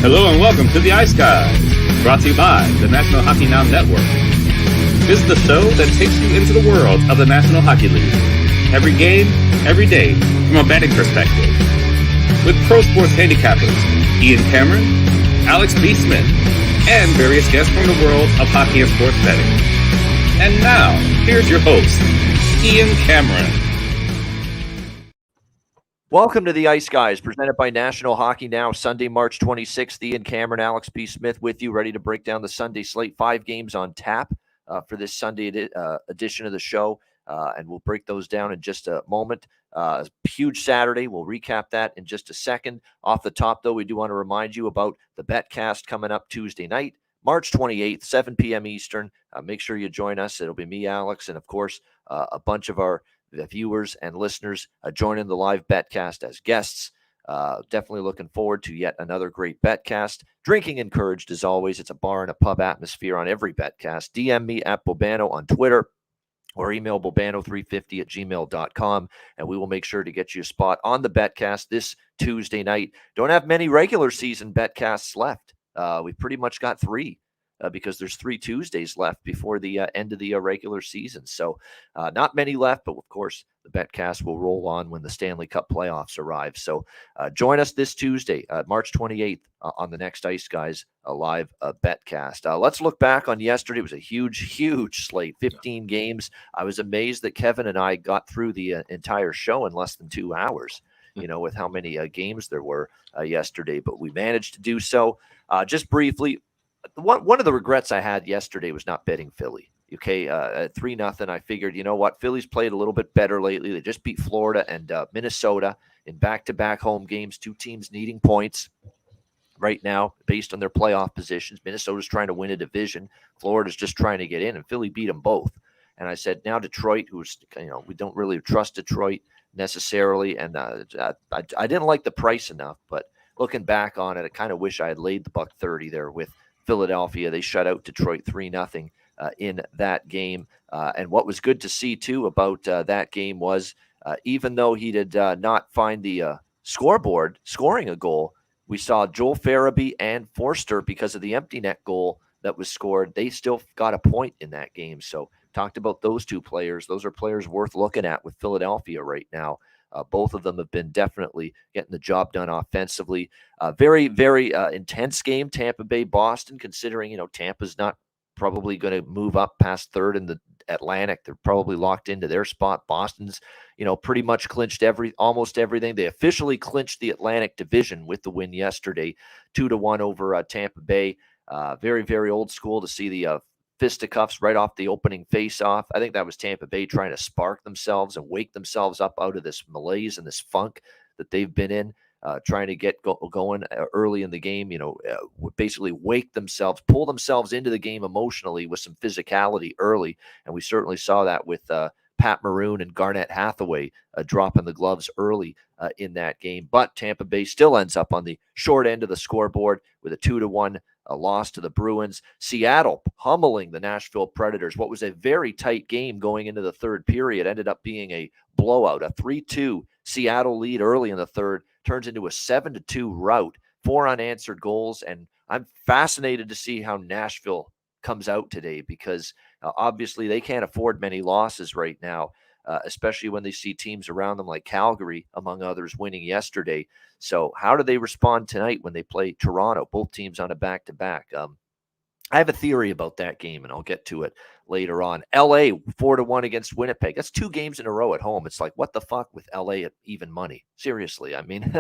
Hello and welcome to the Ice Guys, brought to you by the National Hockey Now Network. This is the show that takes you into the world of the National Hockey League. Every game, every day, from a betting perspective. With pro sports handicappers Ian Cameron, Alex B. Smith, and various guests from the world of hockey and sports betting. And now, here's your host, Ian Cameron. Welcome to the Ice Guys, presented by National Hockey Now, Sunday, March 26th. Ian Cameron, Alex B. Smith with you, ready to break down the Sunday slate. 5 games on tap for this Sunday edition of the show, and we'll break those down in just a moment. Huge Saturday. We'll recap that in just a second. Off the top, though, we do want to remind you about the BetCast coming up Tuesday night, March 28th, 7 p.m. Eastern. Make sure you join us. It'll be me, Alex, and, of course, a bunch of our viewers and listeners joining the live BetCast as guests. Definitely looking forward to yet another great BetCast. Drinking encouraged as always. It's a bar and a pub atmosphere on every BetCast. DM me at Bobano on Twitter or email bobano350@gmail.com, and we will make sure to get you a spot on the BetCast this Tuesday night. Don't have many regular season BetCasts left. We've pretty much got 3. Because there's 3 Tuesdays left before the end of the regular season. So not many left, but of course the BetCast will roll on when the Stanley Cup playoffs arrive. So join us this Tuesday, March 28th, on the next Ice Guys live BetCast. Let's look back on yesterday. It was a huge slate, 15 games. I was amazed that Kevin and I got through the entire show in less than 2 hours, with how many games there were yesterday, but we managed to do so. Just briefly, one of the regrets I had yesterday was not betting Philly. Okay, at 3-0, I figured, Philly's played a little bit better lately. They just beat Florida and Minnesota in back-to-back home games, 2 teams needing points right now based on their playoff positions. Minnesota's trying to win a division. Florida's just trying to get in, and Philly beat them both. And I said, now Detroit, who's, we don't really trust Detroit necessarily, and I didn't like the price enough, but looking back on it, I kind of wish I had laid the $1.30 there with Philadelphia. They shut out Detroit 3-0 in that game. And what was good to see, too, about that game was even though he did not find the scoreboard scoring a goal, we saw Joel Farabee and Forster, because of the empty net goal that was scored, they still got a point in that game. So talked about those 2 players. Those are players worth looking at with Philadelphia right now. Both of them have been definitely getting the job done offensively. Very, very intense game, Tampa Bay, Boston, considering, Tampa's not probably going to move up past 3rd in the Atlantic. They're probably locked into their spot. Boston's, pretty much clinched almost everything. They officially clinched the Atlantic Division with the win yesterday, 2-1 over Tampa Bay. Very, very old school to see the fisticuffs right off the opening face-off. I think that was Tampa Bay trying to spark themselves and wake themselves up out of this malaise and this funk that they've been in, trying to get going early in the game, basically wake themselves, pull themselves into the game emotionally with some physicality early. And we certainly saw that with Pat Maroon and Garnett Hathaway dropping the gloves early in that game. But Tampa Bay still ends up on the short end of the scoreboard with a 2-1 loss to the Bruins. Seattle pummeling the Nashville Predators. What was a very tight game going into the 3rd period ended up being a blowout. A 3-2 Seattle lead early in the 3rd turns into a 7-2 rout. 4 unanswered goals, and I'm fascinated to see how Nashville comes out today, because obviously they can't afford many losses right now, especially when they see teams around them like Calgary, among others, winning yesterday. So how do they respond tonight when they play Toronto? Both teams on a back-to-back. I have a theory about that game, and I'll get to it later on. LA 4-1 against Winnipeg. That's 2 games in a row at home. It's like, what the fuck with LA at even money? Seriously. I mean,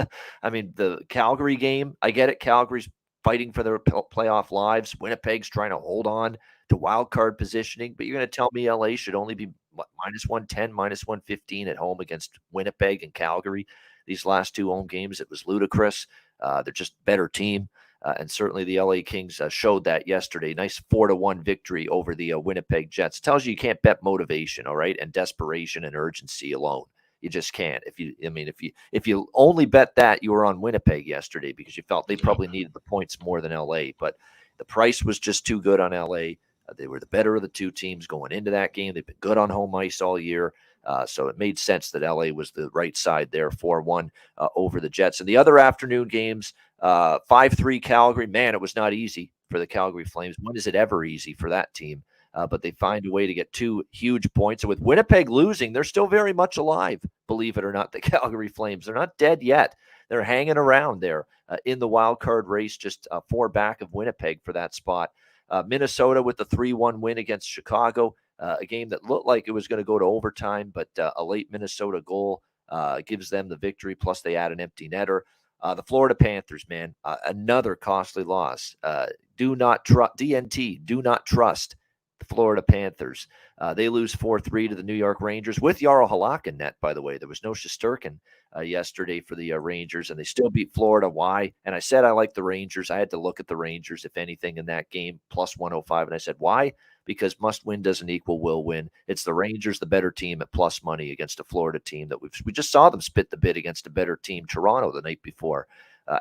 the Calgary game, I get it. Calgary's fighting for their playoff lives. Winnipeg's trying to hold on to wild card positioning, but you're going to tell me LA should only be -110, -115 at home against Winnipeg and Calgary. These last 2 home games, it was ludicrous. They're just a better team. And certainly the LA Kings showed that yesterday. Nice 4-1 victory over the Winnipeg Jets. Tells you can't bet motivation, all right, and desperation and urgency alone. You just can't. If you only bet that, you were on Winnipeg yesterday because you felt they probably needed the points more than LA. But the price was just too good on LA. They were the better of the 2 teams going into that game. They've been good on home ice all year. So it made sense that LA was the right side there, 4-1 over the Jets. And the other afternoon games, 5-3 Calgary. Man, it was not easy for the Calgary Flames. When is it ever easy for that team? But they find a way to get 2 huge points. And with Winnipeg losing, they're still very much alive, believe it or not, the Calgary Flames. They're not dead yet. They're hanging around there in the wild card race, just 4 back of Winnipeg for that spot. Minnesota with the 3-1 win against Chicago, a game that looked like it was going to go to overtime, but a late Minnesota goal gives them the victory, plus they add an empty netter. The Florida Panthers, man, another costly loss. Do not trust DNT. Do not trust the Florida Panthers. They lose 4-3 to the New York Rangers with Jarl Halak in net, by the way. There was no Shesterkin yesterday for the Rangers, and they still beat Florida. Why? And I said I like the Rangers. I had to look at the Rangers, if anything, in that game, plus 105. And I said, why? Because must win doesn't equal will win. It's the Rangers, the better team at plus money against a Florida team that we just saw them spit the bid against a better team, Toronto, the night before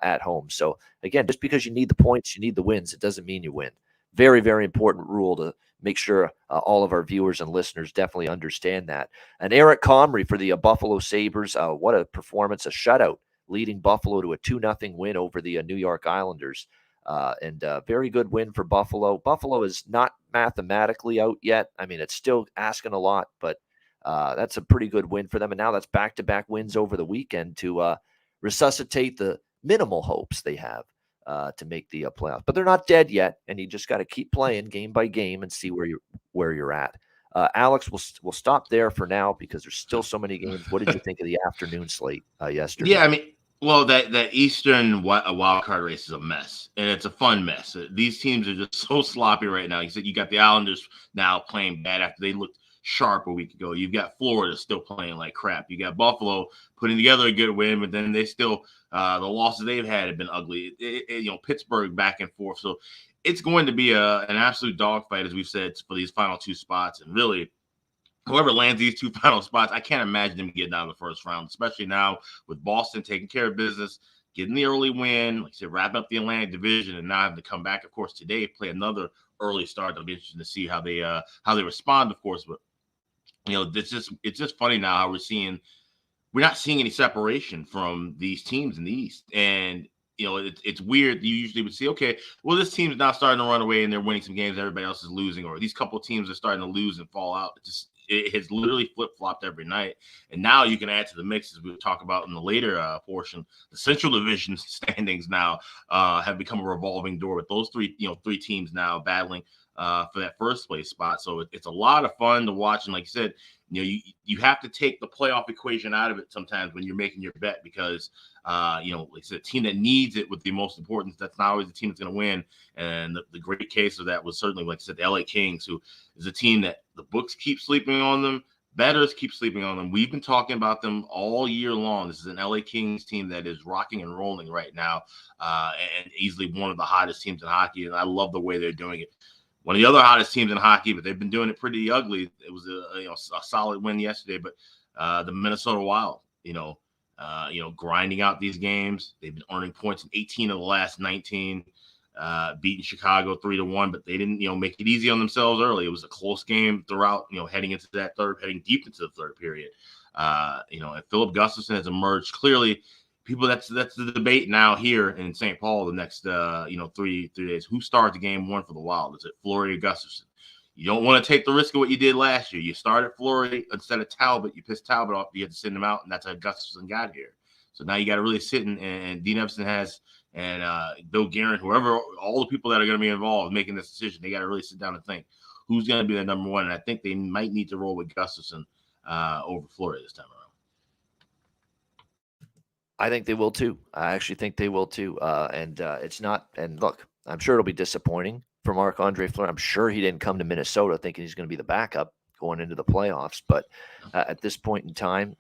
at home. So again, just because you need the points, you need the wins, it doesn't mean you win. Very, very important rule to make sure all of our viewers and listeners definitely understand that. And Eric Comrie for the Buffalo Sabres, what a performance, a shutout, leading Buffalo to a 2-0 win over the New York Islanders. And very good win for Buffalo. Buffalo is not mathematically out yet. I mean, it's still asking a lot, but that's a pretty good win for them. And now that's back-to-back wins over the weekend to resuscitate the minimal hopes they have to make the playoffs. But they're not dead yet, and you just got to keep playing game by game and see where you're at. Alex, we'll stop there for now because there's still so many games. What did you think of the afternoon slate yesterday? Yeah, I mean, well, that Eastern wild card race is a mess, and it's a fun mess. These teams are just so sloppy right now. You said you got the Islanders now playing bad after they looked sharp a week ago. You've got Florida still playing like crap. You got Buffalo putting together a good win, but then they still the losses they've had have been ugly. Pittsburgh back and forth. So it's going to be an absolute dogfight, as we've said, for these final 2 spots. And really, whoever lands these 2 final spots, I can't imagine them getting out of the first round, especially now with Boston taking care of business, getting the early win, like I said, wrapping up the Atlantic Division, and now having to come back, of course, today, play another early start. It'll be interesting to see how they respond, of course. But it's just funny now how we're not seeing any separation from these teams in the East. And it's weird. You usually would see, okay, well, this team's now starting to run away and they're winning some games, everybody else is losing, or these couple of teams are starting to lose and fall out. It has literally flip-flopped every night. And now you can add to the mix, as we'll talk about in the later portion, the Central Division standings now have become a revolving door with those three teams now battling for that first place spot. So it's a lot of fun to watch. And like you said, you have to take the playoff equation out of it sometimes when you're making your bet, because it's a team that needs it with the most importance. That's not always the team that's going to win. And the great case of that was certainly, like I said, the LA Kings, who is a team that the books keep sleeping on them. Bettors keep sleeping on them. We've been talking about them all year long. This is an LA Kings team that is rocking and rolling right now, and easily one of the hottest teams in hockey. And I love the way they're doing it. One of the other hottest teams in hockey, but they've been doing it pretty ugly. It was a solid win yesterday, but the Minnesota Wild, grinding out these games. They've been earning points in 18 of the last 19, beating Chicago 3-1, but they didn't, make it easy on themselves early. It was a close game throughout, heading deep into the third period. And Philip Gustafson has emerged clearly. People, that's the debate now here in St. Paul the next 3 days. Who starts game 1 for the Wild? Is it Fleury or Gustafson? You don't want to take the risk of what you did last year. You started Fleury instead of Talbot. You pissed Talbot off. You had to send him out, and that's how Gustafson got here. So now you got to really sit and Dean Evason has, and Bill Guerin, whoever, all the people that are going to be involved making this decision, they got to really sit down and think who's going to be the number 1. And I think they might need to roll with Gustafson over Fleury this time around. I think they will too. I actually think they will too. It's not. And look, I'm sure it'll be disappointing for Marc-Andre Fleury. I'm sure he didn't come to Minnesota thinking he's going to be the backup going into the playoffs. But at this point in time,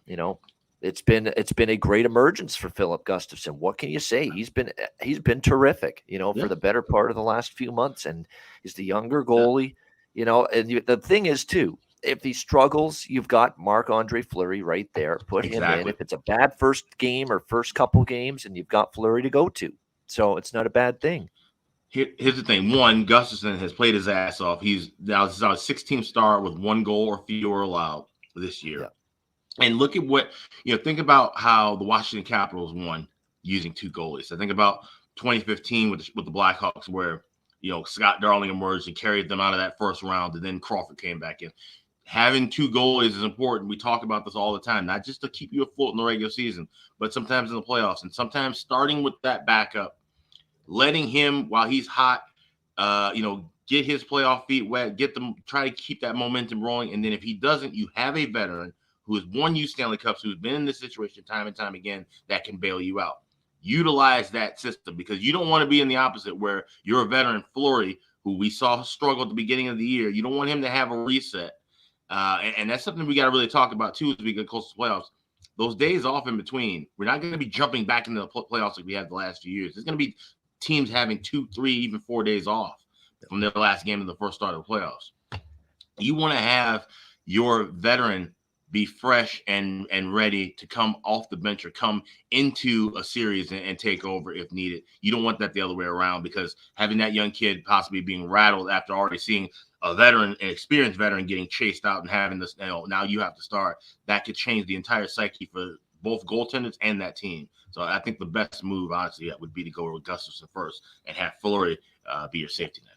it's been a great emergence for Philip Gustafson. What can you say? He's been terrific. For the better part of the last few months, and he's the younger goalie. And the thing is too, if he struggles, you've got Marc-Andre Fleury right there. Put him in. If it's a bad first game or first couple games, and you've got Fleury to go to. So it's not a bad thing. Here's the thing. One, Gustafson has played his ass off. He's now a 16 star with 1 goal or fewer allowed this year. And look at what, think about how the Washington Capitals won using 2 goalies. I think about 2015 with the Blackhawks, where, Scott Darling emerged and carried them out of that first round, and then Crawford came back in. Having 2 goalies is important. We talk about this all the time, not just to keep you afloat in the regular season, but sometimes in the playoffs. And sometimes starting with that backup, letting him, while he's hot, get his playoff feet wet, try to keep that momentum rolling. And then if he doesn't, you have a veteran who has won you Stanley Cups, who's been in this situation time and time again, that can bail you out. Utilize that system, because you don't want to be in the opposite, where you're a veteran, Fleury, who we saw struggle at the beginning of the year. You don't want him to have a reset. And that's something we got to really talk about, too, as we get close to playoffs. Those days off in between, we're not going to be jumping back into the playoffs like we had the last few years. There's going to be teams having 2, 3, even 4 days off from their last game of the first start of the playoffs. You want to have your veteran be fresh and ready to come off the bench or come into a series and take over if needed. You don't want that the other way around, because having that young kid possibly being rattled after already seeing a veteran, an experienced veteran, getting chased out and having this, now you have to start, that could change the entire psyche for both goaltenders and that team. So I think the best move, honestly, would be to go with Gustafsson first and have Fleury be your safety net.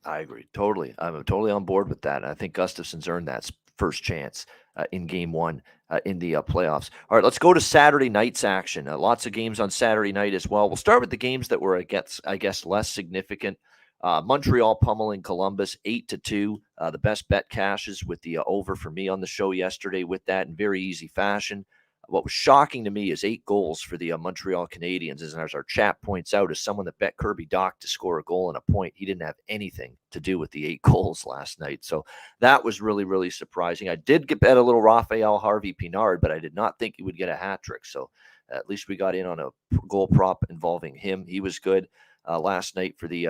I agree. Totally. I'm totally on board with that. I think Gustafsson's earned that first chance in game 1 in the playoffs. All right, let's go to Saturday night's action. Lots of games on Saturday night as well. We'll start with the games that were, I guess, less significant. Montreal pummeling Columbus 8-2. The best bet cashes with the over for me on the show yesterday with that in very easy fashion. What was shocking to me is 8 goals for the Montreal Canadiens. And as our chat points out, as someone that bet Kirby Dach to score a goal and a point, he didn't have anything to do with the 8 goals last night. So that was really, really surprising. I did bet a little Raphael Harvey-Pinard, but I did not think he would get a hat trick. So at least we got in on a goal prop involving him. He was good last night for the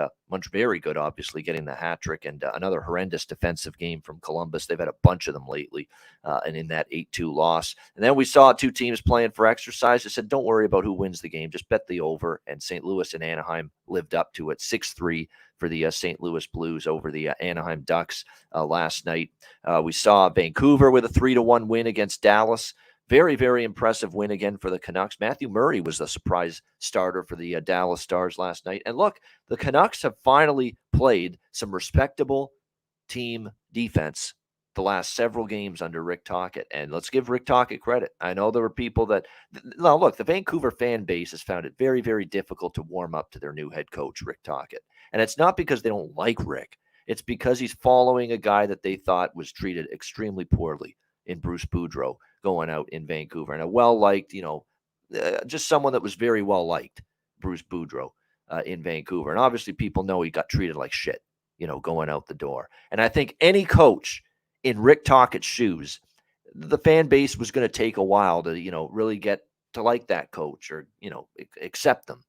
very good, obviously, getting the hat trick, and another horrendous defensive game from Columbus. They've had a bunch of them lately, and in that 8-2 loss. And then we saw 2 teams playing for exercise. I said, don't worry about who wins the game. Just bet the over. And St. Louis and Anaheim lived up to it. 6-3 for the St. Louis Blues over the Anaheim Ducks last night. We saw Vancouver with a 3-1 win against Dallas. Very, very impressive win again for the Canucks. Matthew Murray was the surprise starter for the Dallas Stars last night. And look, the Canucks have finally played some respectable team defense the last several games under Rick Tocchet. And let's give Rick Tocchet credit. I know there were people that, now look, the Vancouver fan base has found it very, very difficult to warm up to their new head coach, Rick Tocchet. And it's not because they don't like Rick. It's because he's following a guy that they thought was treated extremely poorly in Bruce Boudreau going out in Vancouver, and a well-liked, just someone that was very well-liked, Bruce Boudreau in Vancouver. And obviously people know he got treated like shit, going out the door. And I think any coach in Rick Tocchet's shoes, the fan base was going to take a while to, really get to like that coach or, accept them,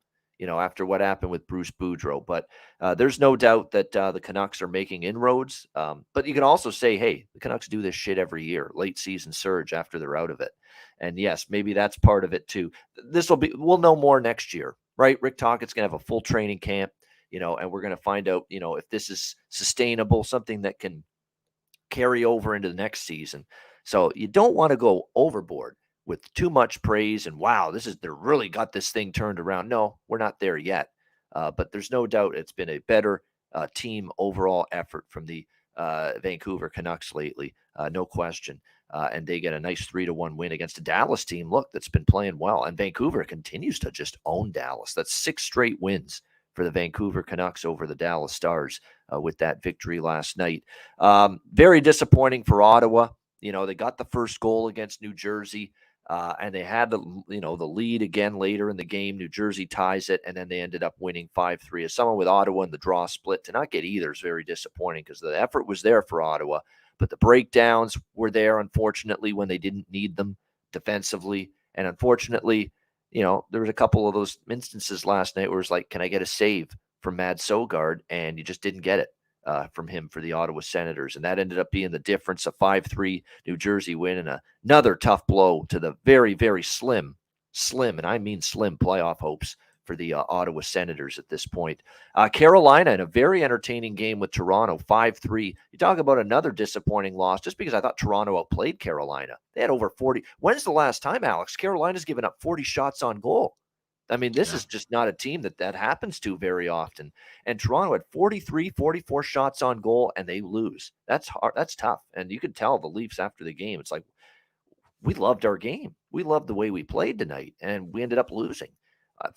after what happened with Bruce Boudreau. But there's no doubt that the Canucks are making inroads. But you can also say, hey, the Canucks do this shit every year, late season surge after they're out of it. And yes, maybe that's part of it too. We'll know more next year, right? Rick Tocchet's going to have a full training camp, and we're going to find out, if this is sustainable, something that can carry over into the next season. So you don't want to go overboard with too much praise and wow, they really got this thing turned around. No, we're not there yet. But there's no doubt it's been a better team overall effort from the Vancouver Canucks lately. No question. And they get a nice 3-1 win against a Dallas team, look, that's been playing well. And Vancouver continues to just own Dallas. That's 6 straight wins for the Vancouver Canucks over the Dallas Stars with that victory last night. Very disappointing for Ottawa. They got the first goal against New Jersey. And they had the lead again later in the game. New Jersey ties it, and then they ended up winning 5-3. As someone with Ottawa in the draw split, to not get either is very disappointing because the effort was there for Ottawa, but the breakdowns were there, unfortunately, when they didn't need them defensively. And unfortunately, there was a couple of those instances last night where it was like, can I get a save from Mads Søgaard? And you just didn't get it from him for the Ottawa Senators. And that ended up being the difference, a 5-3 New Jersey win and another tough blow to the very, very slim, and I mean slim playoff hopes for the Ottawa Senators at this point. Carolina in a very entertaining game with Toronto, 5-3. You talk about another disappointing loss just because I thought Toronto outplayed Carolina. They had over 40. When's the last time, Alex, Carolina's given up 40 shots on goal? I mean, this is just not a team that happens to very often. And Toronto had 43, 44 shots on goal, and they lose. That's hard. That's tough. And you could tell the Leafs after the game. It's like, we loved our game. We loved the way we played tonight, and we ended up losing.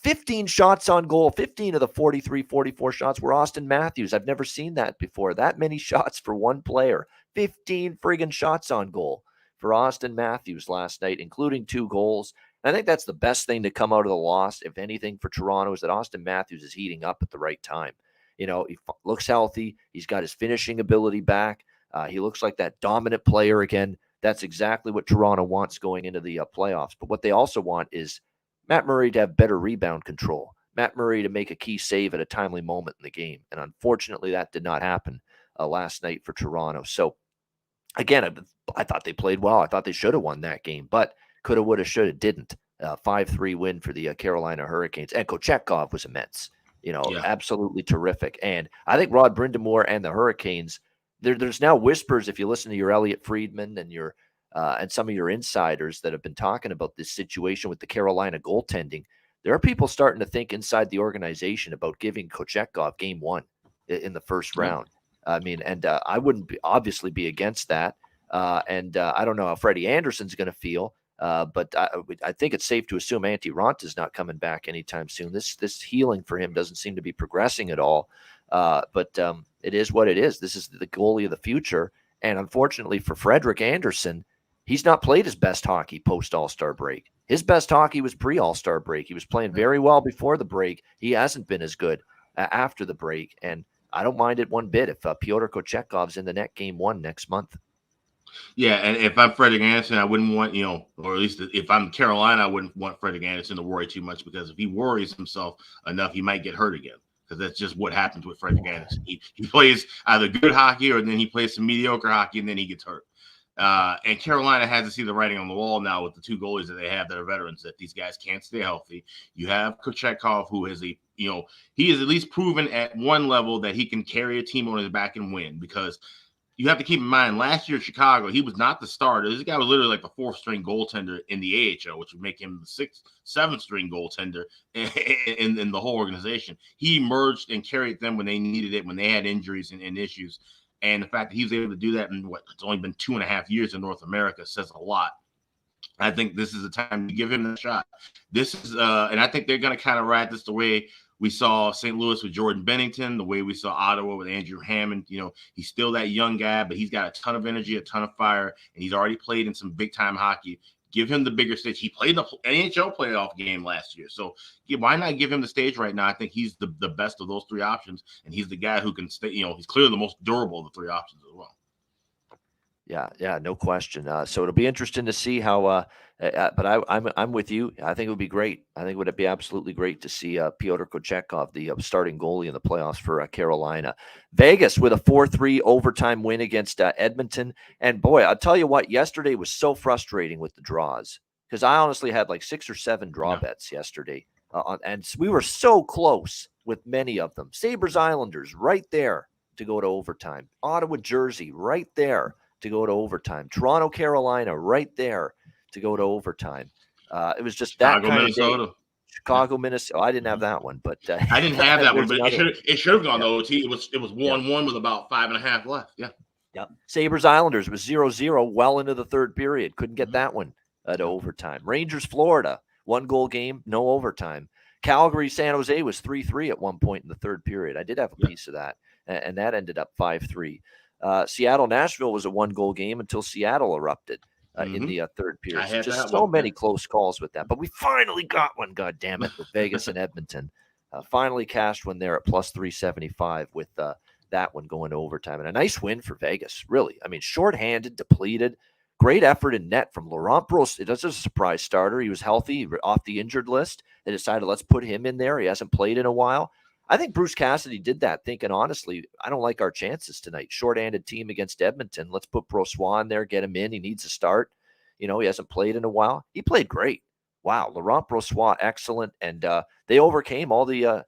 15 shots on goal. 15 of the 43, 44 shots were Austin Matthews. I've never seen that before. That many shots for one player. 15 friggin' shots on goal for Austin Matthews last night, including 2 goals. I think that's the best thing to come out of the loss, if anything, for Toronto, is that Austin Matthews is heating up at the right time. He looks healthy. He's got his finishing ability back. He looks like that dominant player again. That's exactly what Toronto wants going into the playoffs. But what they also want is Matt Murray to have better rebound control, Matt Murray to make a key save at a timely moment in the game. And unfortunately, that did not happen last night for Toronto. So, again, I thought they played well. I thought they should have won that game, but coulda, woulda, shoulda, didn't. 5-3 win for the Carolina Hurricanes. And Kochetkov was immense, absolutely terrific. And I think Rod Brind'Amour and the Hurricanes, there's now whispers, if you listen to your Elliot Friedman and your and some of your insiders that have been talking about this situation with the Carolina goaltending, there are people starting to think inside the organization about giving Kochetkov game 1 in the first round. I mean, and I wouldn't obviously be against that. And I don't know how Freddie Anderson's going to feel. But I think it's safe to assume Antti Raanta is not coming back anytime soon. This healing for him doesn't seem to be progressing at all. But it is what it is. This is the goalie of the future. And unfortunately for Frederik Andersen, he's not played his best hockey post All-Star break. His best hockey was pre-All-Star break. He was playing very well before the break. He hasn't been as good after the break. And I don't mind it one bit if Pyotr Kochekhov's in the net game 1 next month. Yeah, and if I'm Frederik Andersen, I wouldn't want, or at least if I'm Carolina, I wouldn't want Frederik Andersen to worry too much, because if he worries himself enough, he might get hurt again, because that's just what happens with Frederik Andersen. He plays either good hockey or then he plays some mediocre hockey and then he gets hurt. And Carolina has to see the writing on the wall now with the 2 goalies that they have that are veterans, that these guys can't stay healthy. You have Kochetkov, who is he is at least proven at one level that he can carry a team on his back and win, because you have to keep in mind, last year in Chicago, he was not the starter. This guy was literally like the 4th-string goaltender in the AHL, which would make him the 6th, 7th-string goaltender in the whole organization. He emerged and carried them when they needed it, when they had injuries and issues. And the fact that he was able to do that in it's only been 2.5 years in North America says a lot. I think this is the time to give him the shot. This is, and I think they're going to kind of ride this the way we saw St. Louis with Jordan Bennington, the way we saw Ottawa with Andrew Hammond. He's still that young guy, but he's got a ton of energy, a ton of fire, and he's already played in some big-time hockey. Give him the bigger stage. He played the NHL playoff game last year. So why not give him the stage right now? I think he's the best of those 3 options, and he's the guy who can stay. He's clearly the most durable of the 3 options as well. Yeah, no question. So it'll be interesting to see how. But I'm with you. I think it would be great. I think it would be absolutely great to see Pyotr Kochetkov, the starting goalie in the playoffs for Carolina. Vegas with a 4-3 overtime win against Edmonton. And boy, I'll tell you what, yesterday was so frustrating with the draws, because I honestly had like 6 or 7 draw bets yesterday, and we were so close with many of them. Sabres Islanders right there to go to overtime. Ottawa Jersey right there to go to overtime. Toronto, Carolina, right there to go to overtime. It was just Chicago, that kind Minnesota. of day. Chicago, Minnesota. I didn't have that one, but I didn't have that one, but it should have gone to OT. It was 1-1 with about 5.5 left. Yeah. Sabres Islanders was 0-0 well into the 3rd period. Couldn't get that one to overtime. Rangers, Florida, 1-goal game, no overtime. Calgary, San Jose was 3-3 at one point in the 3rd period. I did have a piece of that, and that ended up 5-3. Seattle, Nashville was a 1-goal game until Seattle erupted in the 3rd period. Just so many close calls with that. But we finally got one, God damn it, with Vegas and Edmonton. Finally cashed one there at plus 375 with that one going to overtime. And a nice win for Vegas, really. I mean, shorthanded, depleted. Great effort in net from Laurent Brossoit. That's a surprise starter. He was healthy, off the injured list. They decided, let's put him in there. He hasn't played in a while. I think Bruce Cassidy did that, thinking, honestly, I don't like our chances tonight. Short-handed team against Edmonton. Let's put Brossoit in there, get him in. He needs a start. He hasn't played in a while. He played great. wow, Laurent Brossoit, excellent. And they overcame all the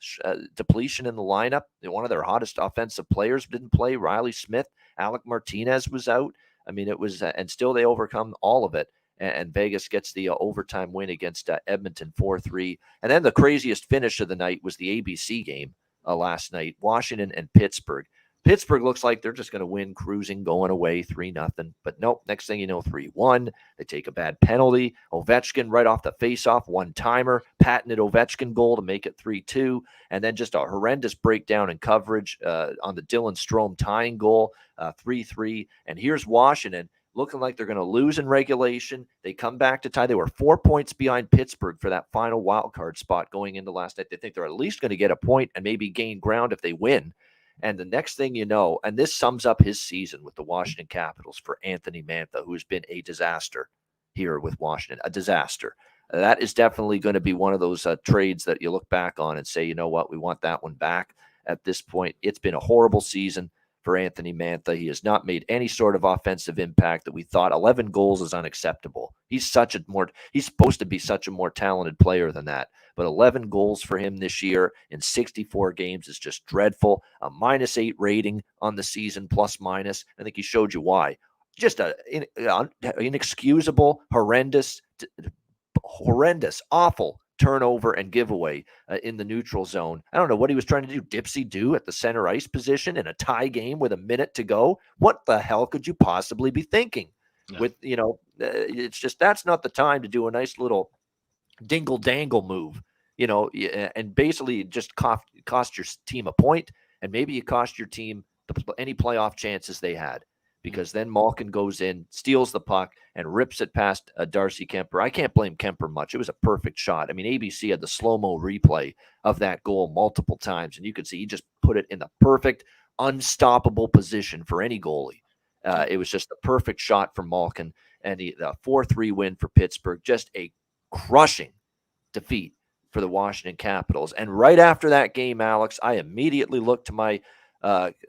depletion in the lineup. One of their hottest offensive players didn't play. Riley Smith, Alec Martinez was out. I mean, it was, and still they overcome all of it. And Vegas gets the overtime win against Edmonton 4-3. And then the craziest finish of the night was the ABC game last night, Washington and Pittsburgh. Pittsburgh looks like they're just going to win, cruising, going away 3-0. But nope, next thing you know, 3-1. They take a bad penalty. Ovechkin right off the faceoff, one-timer, patented Ovechkin goal to make it 3-2. And then just a horrendous breakdown in coverage on the Dylan Strome tying goal, 3-3. And here's Washington looking like they're going to lose in regulation. They come back to tie. They were 4 points behind Pittsburgh for that final wild card spot going into last night. They think they're at least going to get a point and maybe gain ground if they win. And the next thing you know, and this sums up his season with the Washington Capitals for Anthony Mantha, who's been a disaster here with Washington, a disaster. That is definitely going to be one of those trades that you look back on and say, you know what, we want that one back. At this point, it's been a horrible season for Anthony Mantha. He has not made any sort of offensive impact that we thought. 11 goals is unacceptable. He's supposed to be such a more talented player than that. But 11 goals for him this year in 64 games is just dreadful. A -8 rating on the season, plus minus. I think he showed you why. Just inexcusable, horrendous, awful turnover and giveaway in the neutral zone. I don't know what he was trying to do. Dipsy-do at the center ice position in a tie game with a minute to go. What the hell could you possibly be thinking? Yeah. With, it's just, that's not the time to do a nice little dingle-dangle move, and basically just cost your team a point, and maybe you cost your team any playoff chances they had. Because then Malkin goes in, steals the puck, and rips it past Darcy Kemper. I can't blame Kemper much. It was a perfect shot. I mean, ABC had the slow-mo replay of that goal multiple times, and you could see he just put it in the perfect, unstoppable position for any goalie. It was just the perfect shot from Malkin, and the 4-3 win for Pittsburgh. Just a crushing defeat for the Washington Capitals. And right after that game, Alex, I immediately looked to my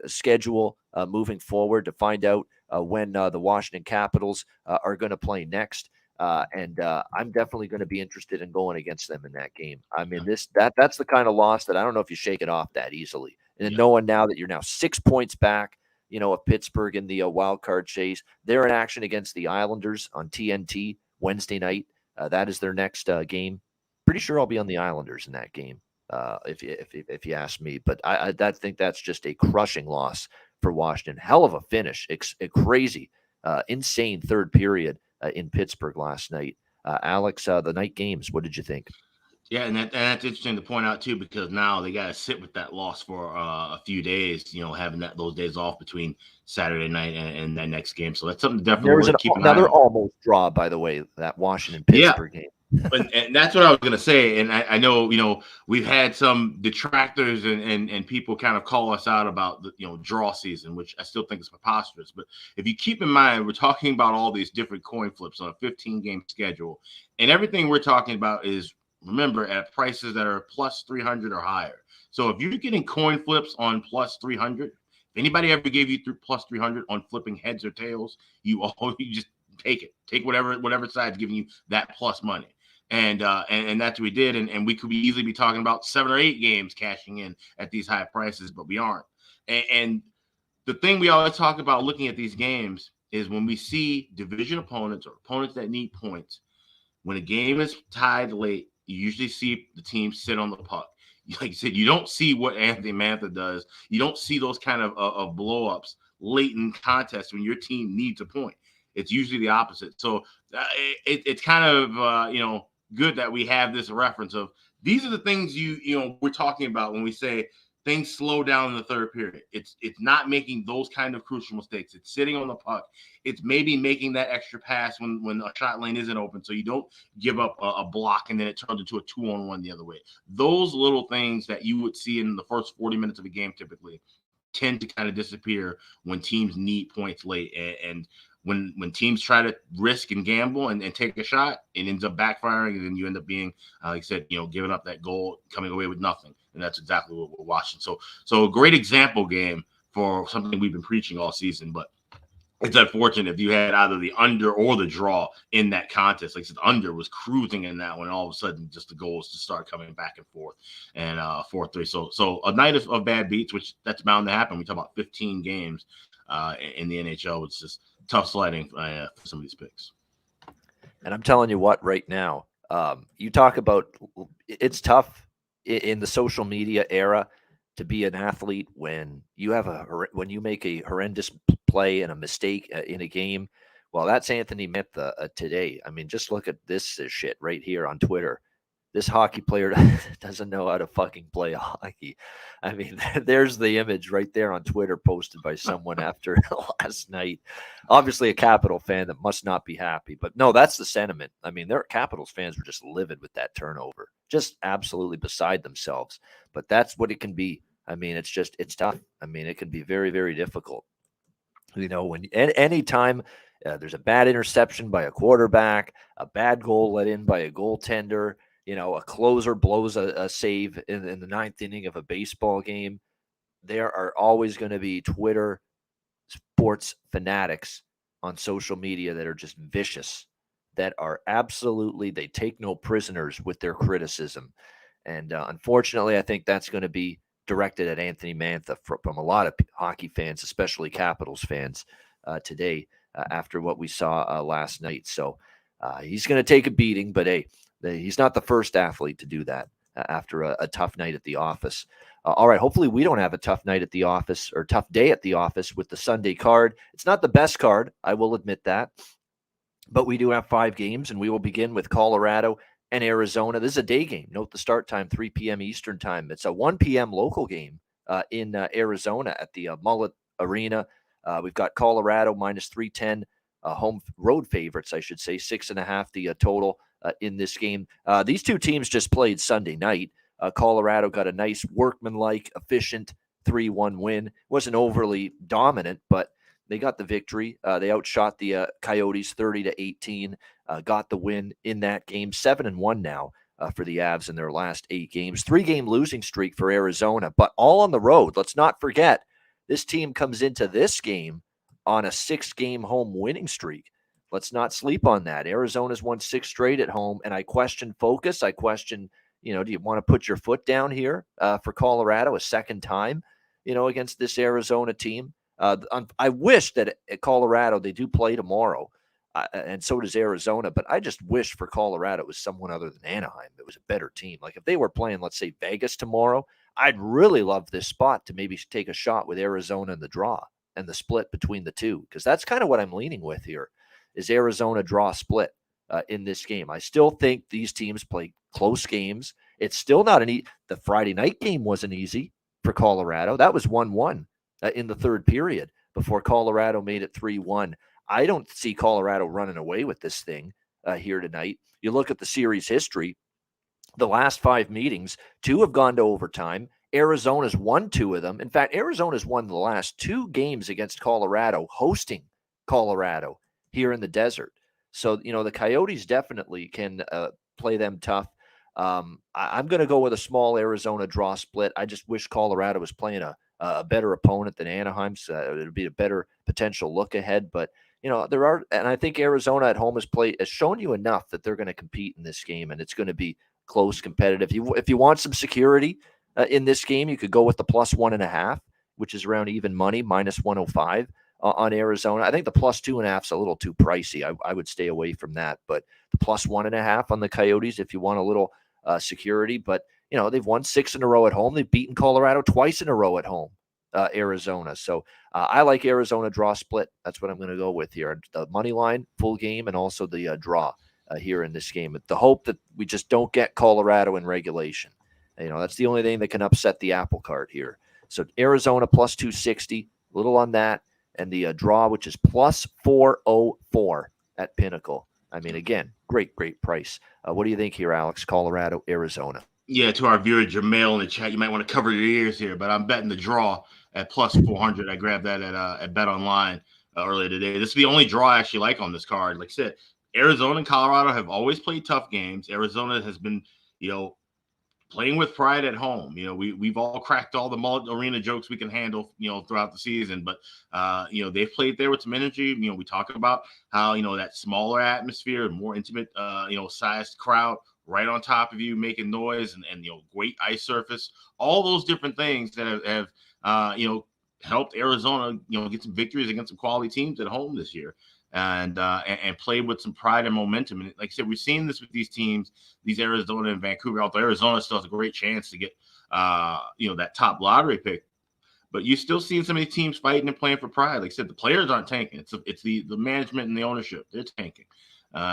schedule moving forward to find out when the Washington Capitals are going to play next. And I'm definitely going to be interested in going against them in that game. I mean, that's the kind of loss that I don't know if you shake it off that easily. And knowing now that you're now 6 points back, of Pittsburgh in the wild card chase, they're in action against the Islanders on TNT Wednesday night. That is their next game. Pretty sure I'll be on the Islanders in that game. If you ask me, but I think that's just a crushing loss for Washington. Hell of a finish, a crazy, insane third period in Pittsburgh last night. Alex, the night games, what did you think? Yeah, and that's interesting to point out too, because now they got to sit with that loss for a few days. Having those days off between Saturday night and that next game. So that's something definitely worth keeping an eye on. Another almost draw, by the way, that Washington Pittsburgh game. And that's what I was going to say. And I know, we've had some detractors and people kind of call us out about the, draw season, which I still think is preposterous. But if you keep in mind, we're talking about all these different coin flips on a 15-game schedule. And everything we're talking about is, remember, at prices that are plus 300 or higher. So if you're getting coin flips on plus 300, if anybody ever gave you plus 300 on flipping heads or tails, you just take it. Take whatever side's giving you that plus money. And that's what we did. And we could easily be talking about 7 or 8 games cashing in at these high prices, but we aren't. And the thing we always talk about looking at these games is when we see division opponents or opponents that need points, when a game is tied late, you usually see the team sit on the puck. Like you said, you don't see what Anthony Mantha does. You don't see those kind of blow-ups late in contests when your team needs a point. It's usually the opposite. So it's kind of, good that we have this reference of these are the things we're talking about when we say things slow down in the third period. It's not making those kind of crucial mistakes. It's sitting on the puck. It's maybe making that extra pass when a shot lane isn't open, so you don't give up a block and then it turns into a 2-on-1 the other way. Those little things that you would see in the first 40 minutes of a game typically tend to kind of disappear when teams need points late. And when teams try to risk and gamble and take a shot, it ends up backfiring, and then you end up being, like I said, giving up that goal, coming away with nothing. And that's exactly what we're watching. So a great example game for something we've been preaching all season. But it's unfortunate if you had either the under or the draw in that contest. Like I said, under was cruising in that one. All of a sudden, just the goals to start coming back and forth, and 4-3. So a night of bad beats, which that's bound to happen. We talk about 15 games in the NHL. It's just tough sledding for some of these picks. And I'm telling you what, right now, you talk about it's tough in the social media era to be an athlete when you have when you make a horrendous play and a mistake in a game. Well, that's Anthony Mantha today. I mean, just look at this shit right here on Twitter. This hockey player doesn't know how to fucking play hockey. I mean, there's the image right there on Twitter posted by someone after last night. Obviously a Capitol fan that must not be happy. But no, that's the sentiment. I mean, their Capitals fans were just livid with that turnover. Just absolutely beside themselves. But that's what it can be. I mean, it's tough. I mean, it can be very, very difficult. You know, when any time there's a bad interception by a quarterback, a bad goal let in by a goaltender, you know, a closer blows a save in the ninth inning of a baseball game, there are always going to be Twitter sports fanatics on social media that are just vicious, that are absolutely, they take no prisoners with their criticism. And unfortunately, I think that's going to be directed at Anthony Mantha from a lot of hockey fans, especially Capitals fans today after what we saw last night. So he's going to take a beating, but hey, he's not the first athlete to do that after a tough night at the office. All right, hopefully we don't have a tough night at the office or tough day at the office with the Sunday card. It's not the best card, I will admit that, but we do have 5 games, and we will begin with Colorado and Arizona. This is a day game. Note the start time, 3 p.m. Eastern time. It's a 1 p.m. local game in Arizona at the Mullet Arena. We've got Colorado minus 310, home road favorites, I should say, 6.5 the total in this game. These two teams just played Sunday night. Colorado got a nice workmanlike, efficient 3-1 win. Wasn't overly dominant, but they got the victory. They outshot the Coyotes 30-18, got the win in that game. 7-1 now for the Avs in their last 8 games. 3-game losing streak for Arizona, but all on the road. Let's not forget, this team comes into this game on a 6-game home winning streak. Let's not sleep on that. Arizona's won 6 straight at home, and I question focus. I question, you know, do you want to put your foot down here for Colorado a second time, you know, against this Arizona team? I wish that at Colorado, they do play tomorrow, and so does Arizona, but I just wish for Colorado it was someone other than Anaheim that was a better team. Like if they were playing, let's say, Vegas tomorrow, I'd really love this spot to maybe take a shot with Arizona in the draw and the split between the two, because that's kind of what I'm leaning with here, is Arizona draw split in this game. I still think these teams play close games. It's still not the Friday night game wasn't easy for Colorado. That was 1-1. In the third period before Colorado made it 3-1. I don't see Colorado running away with this thing here tonight. You look at the series history, the last 5 meetings, 2 have gone to overtime. Arizona's won 2 of them. In fact, Arizona's won the last 2 games against Colorado, hosting Colorado here in the desert. So, you know, the Coyotes definitely can play them tough. I'm going to go with a small Arizona draw split. I just wish Colorado was playing a better opponent than Anaheim. So it would be a better potential look ahead. But, you know, and I think Arizona at home has shown you enough that they're going to compete in this game, and it's going to be close, competitive. If you want some security in this game, you could go with the plus 1.5, which is around even money, minus 105 on Arizona. I think the plus 2.5 is a little too pricey. I would stay away from that. But the plus 1.5 on the Coyotes, if you want a little security. But, you know, they've won 6 in a row at home. They've beaten Colorado twice in a row at home, Arizona. So I like Arizona draw split. That's what I'm going to go with here. The money line, full game, and also the draw here in this game. The hope that we just don't get Colorado in regulation. You know, that's the only thing that can upset the apple cart here. So Arizona plus 260, a little on that. And the draw, which is plus 404 at Pinnacle. I mean, again, great price. What do you think here, Alex? Colorado, Arizona. Yeah, to our viewer Jamel in the chat, you might want to cover your ears here, but I'm betting the draw at plus 400. I grabbed that at Bet Online earlier today. This is the only draw I actually like on this card. Like I said, Arizona and Colorado have always played tough games. Arizona has been, you know, playing with pride at home. We've all cracked all the mullet arena jokes we can handle, throughout the season, but they've played there with some energy. We talk about how, that smaller atmosphere, more intimate, sized crowd right on top of you, making noise and great ice surface, all those different things that have helped Arizona, get some victories against some quality teams at home this year. And play with some pride and momentum. And like I said, we've seen this with these teams, these Arizona and Vancouver. Although Arizona still has a great chance to get, that top lottery pick, but you're still seeing some of these teams fighting and playing for pride. Like I said, the players aren't tanking. It's the management and the ownership. They're tanking.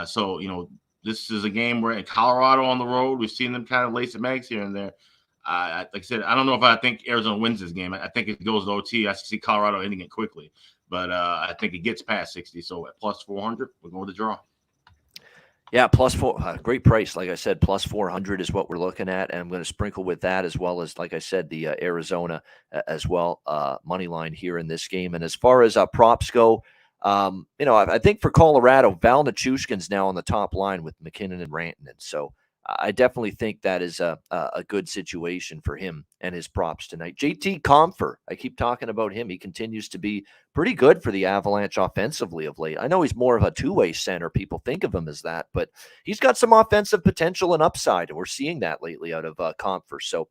So this is a game where in Colorado on the road, we've seen them kind of lace some eggs here and there. Like I said, I don't know if I think Arizona wins this game. I think it goes to OT. I see Colorado ending it quickly. But I think it gets past 60. So at plus 400, we're going to draw. Yeah, plus four, great price. Like I said, plus 400 is what we're looking at. And I'm going to sprinkle with that as well as, like I said, the Arizona as well, money line here in this game. And as far as props go, I think for Colorado, Val Nichushkin's now on the top line with McKinnon and Rantanen. So I definitely think that is a good situation for him and his props tonight. JT Compher, I keep talking about him. He continues to be pretty good for the Avalanche offensively of late. I know he's more of a two-way center. People think of him as that, but he's got some offensive potential and upside, and we're seeing that lately out of Compher. So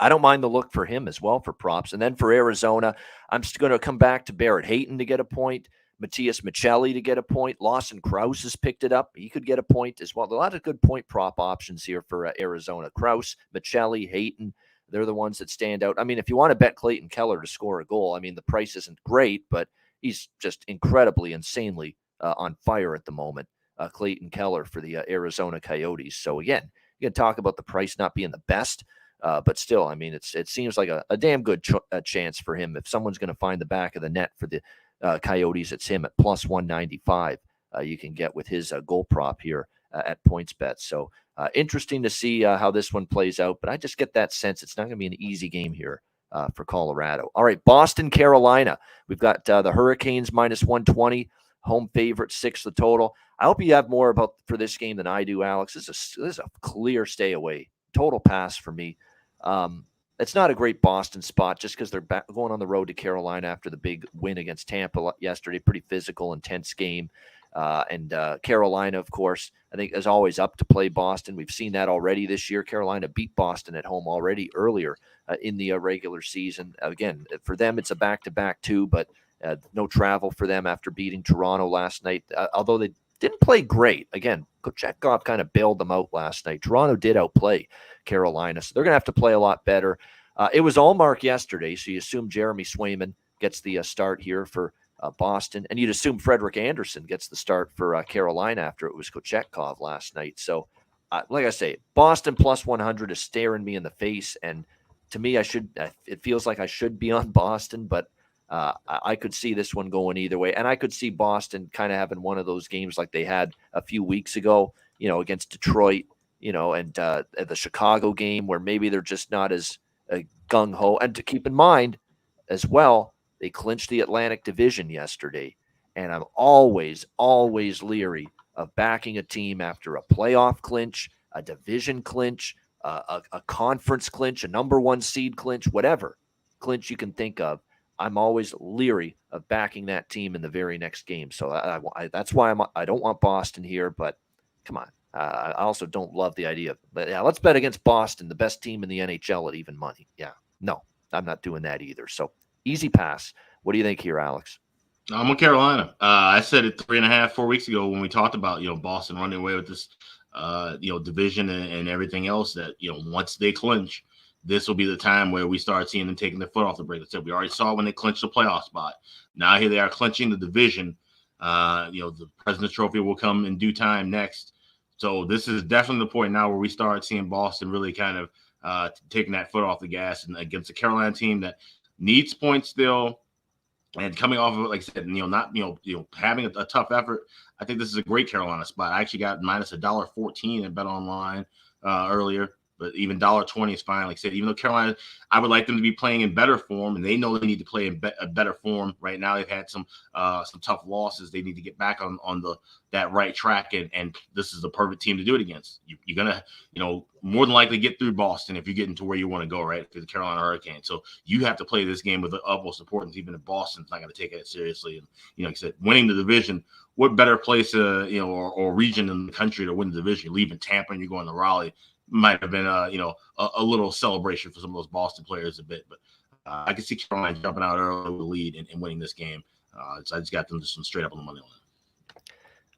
I don't mind the look for him as well for props. And then for Arizona, I'm just going to come back to Barrett Hayton to get a point. Matthias Michelli to get a point. Lawson Krause has picked it up. He could get a point as well. A lot of good point prop options here for Arizona. Krause, Michelli, Hayton, they're the ones that stand out. I mean, if you want to bet Clayton Keller to score a goal, I mean, the price isn't great, but he's just incredibly, insanely on fire at the moment. Clayton Keller for the Arizona Coyotes. So again, you can talk about the price not being the best, but still, I mean, it seems like a damn good chance for him. If someone's going to find the back of the net for the Coyotes, it's him at plus 195. You can get with his goal prop here at PointsBet. So interesting to see how this one plays out, but I just get that sense it's not going to be an easy game here for Colorado. All right, Boston, Carolina. We've got the Hurricanes minus 120, home favorite, 6 the total. I hope you have more about for this game than I do, Alex. This is a clear stay away, total pass for me. It's not a great Boston spot just because they're going on the road to Carolina after the big win against Tampa yesterday. Pretty physical, intense game. And Carolina, of course, I think is always up to play Boston. We've seen that already this year. Carolina beat Boston at home already earlier in the regular season. Again, for them, it's a back-to-back too, but no travel for them after beating Toronto last night. Although they didn't play great. Again, Kochetkov kind of bailed them out last night. Toronto did outplay Carolina, so they're going to have to play a lot better. It was Allmark yesterday, so you assume Jeremy Swayman gets the start here for Boston, and you'd assume Frederick Anderson gets the start for Carolina after it was Kochetkov last night. So, like I say, Boston plus 100 is staring me in the face, and to me, it feels like I should be on Boston, but I could see this one going either way, and I could see Boston kind of having one of those games like they had a few weeks ago, against Detroit, and the Chicago game where maybe they're just not as gung-ho. And to keep in mind as well, they clinched the Atlantic Division yesterday, and I'm always leery of backing a team after a playoff clinch, a division clinch, a conference clinch, a number one seed clinch, whatever clinch you can think of. I'm always leery of backing that team in the very next game. So that's why I don't want Boston here, but come on. I also don't love the idea of, but yeah, let's bet against Boston, the best team in the NHL at even money. Yeah, no, I'm not doing that either. So easy pass. What do you think here, Alex? I'm with Carolina. I said it 3.5, 4 weeks ago when we talked about, Boston running away with this, division and everything else that, once they clinch, this will be the time where we start seeing them taking their foot off the brake. I said we already saw when they clinched the playoff spot. Now here they are clinching the division. The President's Trophy will come in due time next. So this is definitely the point now where we start seeing Boston really kind of taking that foot off the gas and against a Carolina team that needs points still. And coming off of it, like I said, not having a tough effort, I think this is a great Carolina spot. I actually got minus $1.14 at Bet Online earlier. But even $1.20 is fine. Like I said, even though Carolina, I would like them to be playing in better form, and they know they need to play in a better form right now. They've had some tough losses. They need to get back on that right track, and this is the perfect team to do it against. You're gonna, more than likely get through Boston if you're getting to where you want to go, right? To the Carolina Hurricanes. So you have to play this game with the utmost importance, even if Boston's not going to take it seriously. And like I said, winning the division. What better place, or region in the country to win the division? You're leaving Tampa and you're going to Raleigh. Might have been, a little celebration for some of those Boston players a bit. But I can see Carolina jumping out early with the lead and winning this game. So I just got them just straight up on the money line.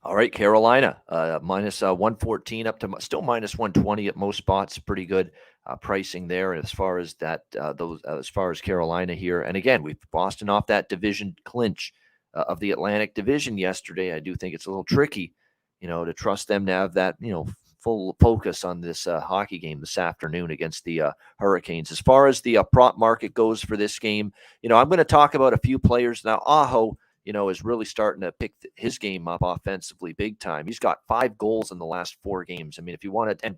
All right, Carolina, minus 114 up to still minus 120 at most spots. Pretty good pricing there as far as that. As far as Carolina here, and again, we've Boston off that division clinch of the Atlantic Division yesterday. I do think it's a little tricky, to trust them to have that, full focus on this hockey game this afternoon against the Hurricanes. As far as the prop market goes for this game, I'm going to talk about a few players now. Aho, is really starting to pick his game up offensively big time. He's got 5 goals in the last 4 games. I mean, if you want to, and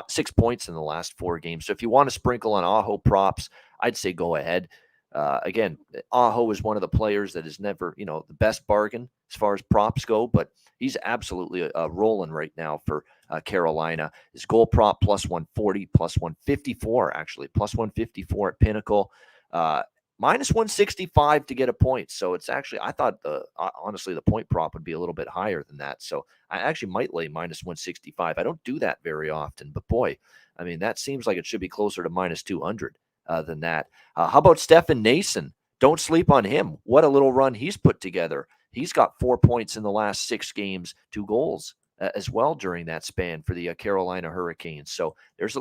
6 points in the last 4 games. So if you want to sprinkle on Aho props, I'd say go ahead. Again, Aho is one of the players that is never, the best bargain as far as props go, but he's absolutely rolling right now for Carolina. His goal prop plus 140, plus 154, actually, plus 154 at Pinnacle, minus 165 to get a point. So it's actually, I thought honestly, the point prop would be a little bit higher than that. So I actually might lay minus 165. I don't do that very often, but boy, I mean, that seems like it should be closer to minus 200. Than that. How about Stefan Nason? Don't sleep on him. What a little run he's put together. He's got 4 points in the last 6 games, 2 goals as well during that span for the Carolina Hurricanes. So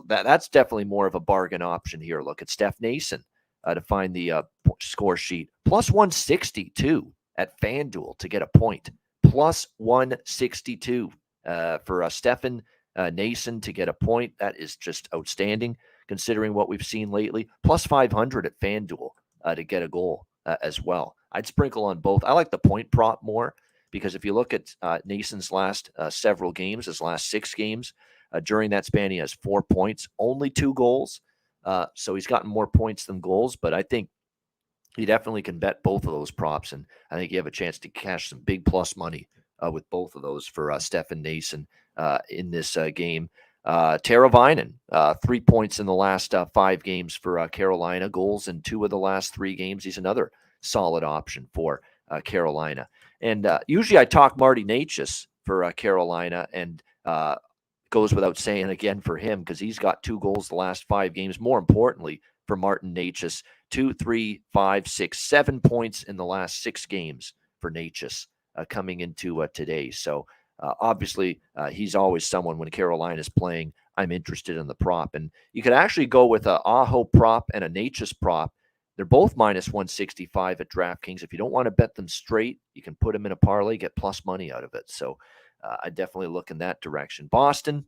that's definitely more of a bargain option here. Look at Steph Nason to find the score sheet. Plus 162 at FanDuel to get a point. Plus 162 for Stefan Nason to get a point. That is just outstanding, considering what we've seen lately. Plus 500 at FanDuel to get a goal as well. I'd sprinkle on both. I like the point prop more because if you look at Nason's last several games, his last 6 games, during that span, he has 4 points, only 2 goals. So he's gotten more points than goals, but I think you definitely can bet both of those props, and I think you have a chance to cash some big plus money with both of those for Stefan Nason in this game. Teravainen, 3 points in the last 5 games for Carolina, goals in 2 of the last 3 games. He's another solid option for Carolina. And usually I talk Marty Necas for Carolina, and goes without saying again for him because he's got 2 goals the last 5 games. More importantly, for Martin Necas, 2, 3, 5, 6, 7 points in the last 6 games for Necas coming into today. So obviously, he's always someone when Carolina is playing, I'm interested in the prop. And you could actually go with a Aho prop and a Necas prop. They're both minus 165 at DraftKings. If you don't want to bet them straight, you can put them in a parlay, get plus money out of it. So I definitely look in that direction. Boston,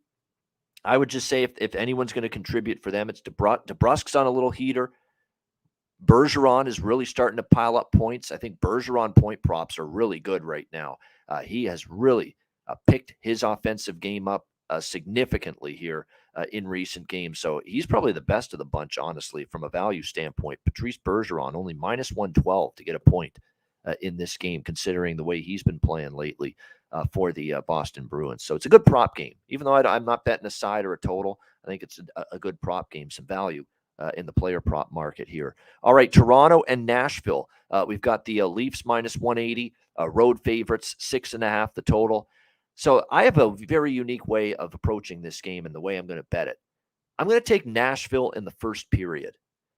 I would just say if anyone's going to contribute for them, it's DeBrusk's on a little heater. Bergeron is really starting to pile up points. I think Bergeron point props are really good right now. He has really picked his offensive game up significantly here in recent games. So he's probably the best of the bunch, honestly, from a value standpoint. Patrice Bergeron, only minus 112 to get a point in this game, considering the way he's been playing lately for the Boston Bruins. So it's a good prop game. Even though I'm not betting a side or a total, I think it's a good prop game, some value in the player prop market here. All right, Toronto and Nashville. We've got the Leafs minus 180, road favorites, 6.5 the total. So I have a very unique way of approaching this game and the way I'm going to bet it. I'm going to take Nashville in the first period